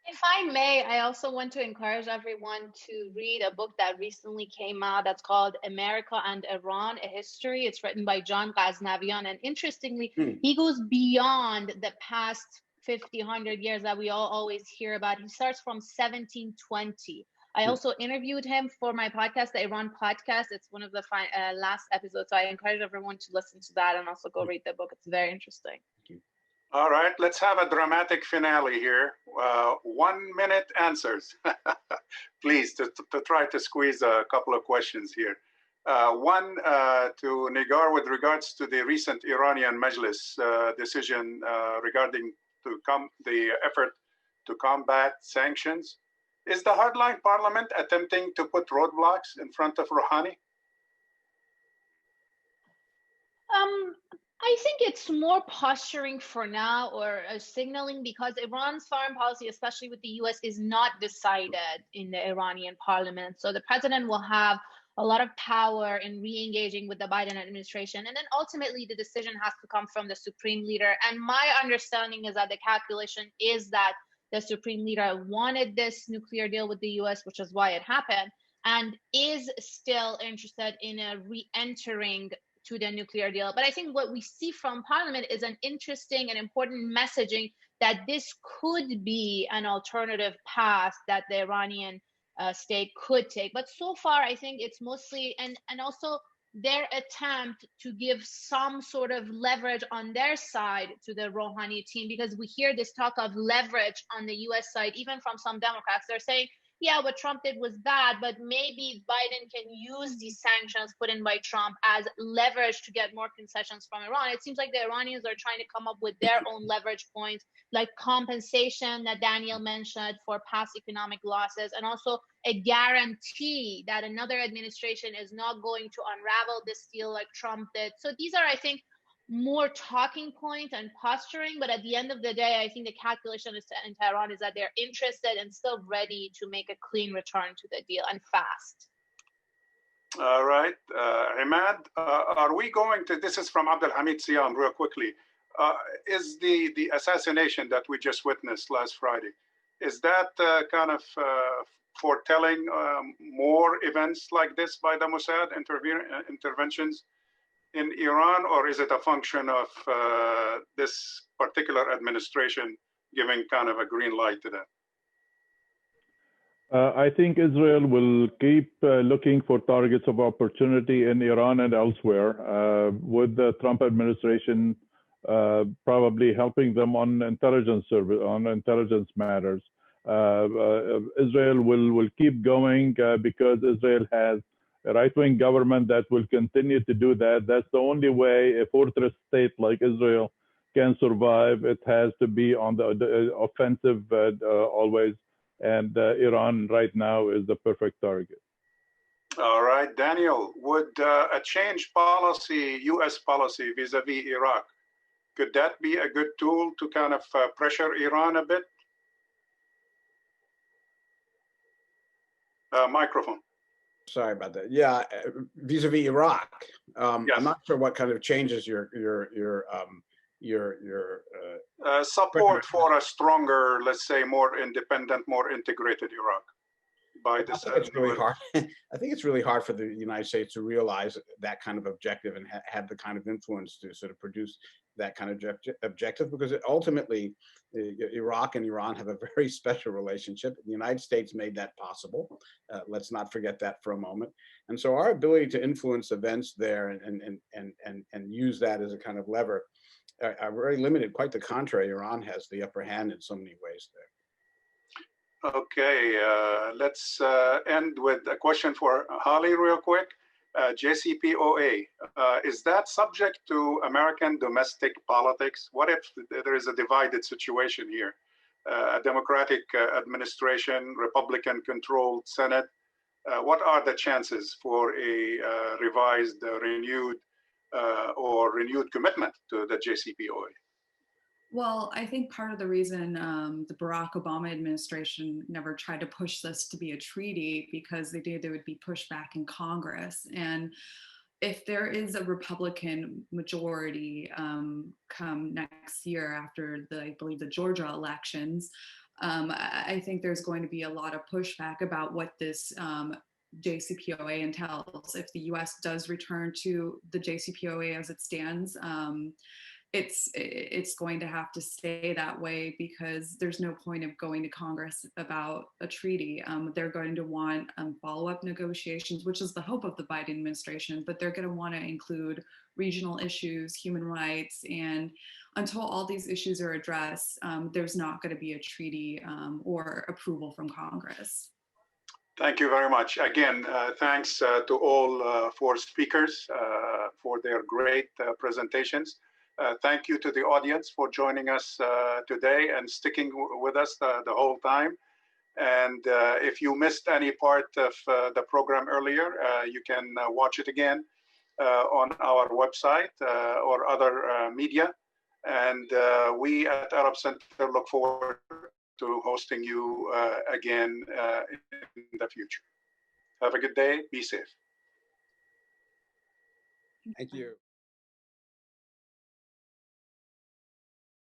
If I may, I also want to encourage everyone to read a book that recently came out that's called America and Iran, A History. It's written by John Ghaznavian. And interestingly, he goes beyond the past 50, 100 years that we all always hear about. He starts from 1720. I also interviewed him for my podcast, the Iran podcast. It's one of the last episodes. So I encourage everyone to listen to that and also go read the book. It's very interesting. All right, let's have a dramatic finale here. 1 minute answers. Please, to try to squeeze a couple of questions here. One to Nigar with regards to the recent Iranian Majlis decision regarding the effort to combat sanctions. Is the hardline parliament attempting to put roadblocks in front of Rouhani? I think it's more posturing for now, or signaling, because Iran's foreign policy, especially with the US, is not decided in the Iranian parliament. So the president will have a lot of power in re-engaging with the Biden administration. And then ultimately the decision has to come from the supreme leader. And my understanding is that the calculation is that the supreme leader wanted this nuclear deal with the US, which is why it happened, and is still interested in re-entering to the nuclear deal. But I think what we see from parliament is an interesting and important messaging that this could be an alternative path that the Iranian state could take. But so far, I think it's mostly, and also their attempt to give some sort of leverage on their side to the Rouhani team, because we hear this talk of leverage on the US side, even from some Democrats. They're saying, yeah, what Trump did was bad, but maybe Biden can use these sanctions put in by Trump as leverage to get more concessions from Iran. It seems like the Iranians are trying to come up with their own leverage points, like compensation that Daniel mentioned for past economic losses, and also a guarantee that another administration is not going to unravel this deal like Trump did. So these are, I think, more talking points and posturing, but at the end of the day, I think the calculation in Tehran is that they're interested and still ready to make a clean return to the deal, and fast. All right, Imad, are we going to, this is from Abdul Hamid Siam real quickly, is the assassination that we just witnessed last Friday, is that kind of foretelling more events like this by the Mossad interventions in Iran, or is it a function of this particular administration giving kind of a green light to that? I think Israel will keep looking for targets of opportunity in Iran and elsewhere, with the Trump administration probably helping them on intelligence matters. Israel will keep going because Israel has a right-wing government that will continue to do that. That's the only way a fortress state like Israel can survive. It has to be on the offensive always, and Iran right now is the perfect target. All right, Daniel, would a change policy, U.S. policy vis-a-vis Iraq, could that be a good tool to kind of pressure Iran a bit? Microphone. Sorry about that. Yeah, vis-a-vis Iraq, yes. I'm not sure what kind of changes your support for a stronger, let's say, more independent, more integrated Iraq. By this, it's really hard. I think it's really hard for the United States to realize that kind of objective and have the kind of influence to sort of produce that kind of objective, because ultimately Iraq and Iran have a very special relationship. The United States made that possible. Let's not forget that for a moment. And so our ability to influence events there and use that as a kind of lever are very limited. Quite the contrary, Iran has the upper hand in so many ways there. Okay, let's end with a question for Holly real quick. JCPOA, is that subject to American domestic politics? What if there is a divided situation here? A Democratic administration, Republican-controlled Senate. What are the chances for a revised, renewed, or renewed commitment to the JCPOA? Well, I think part of the reason the Barack Obama administration never tried to push this to be a treaty, because they knew there would be pushback in Congress. And if there is a Republican majority come next year after I believe the Georgia elections, I think there's going to be a lot of pushback about what this JCPOA entails. If the US does return to the JCPOA as it stands, it's going to have to stay that way, because there's no point of going to Congress about a treaty. They're going to want follow-up negotiations, which is the hope of the Biden administration, but they're going to want to include regional issues, human rights, and until all these issues are addressed, there's not going to be a treaty or approval from Congress. Thank you very much. Again, thanks to all four speakers for their great presentations. Thank you to the audience for joining us today and sticking with us the whole time. And if you missed any part of the program earlier, you can watch it again on our website or other media. And we at Arab Center look forward to hosting you again in the future. Have a good day. Be safe. Thank you.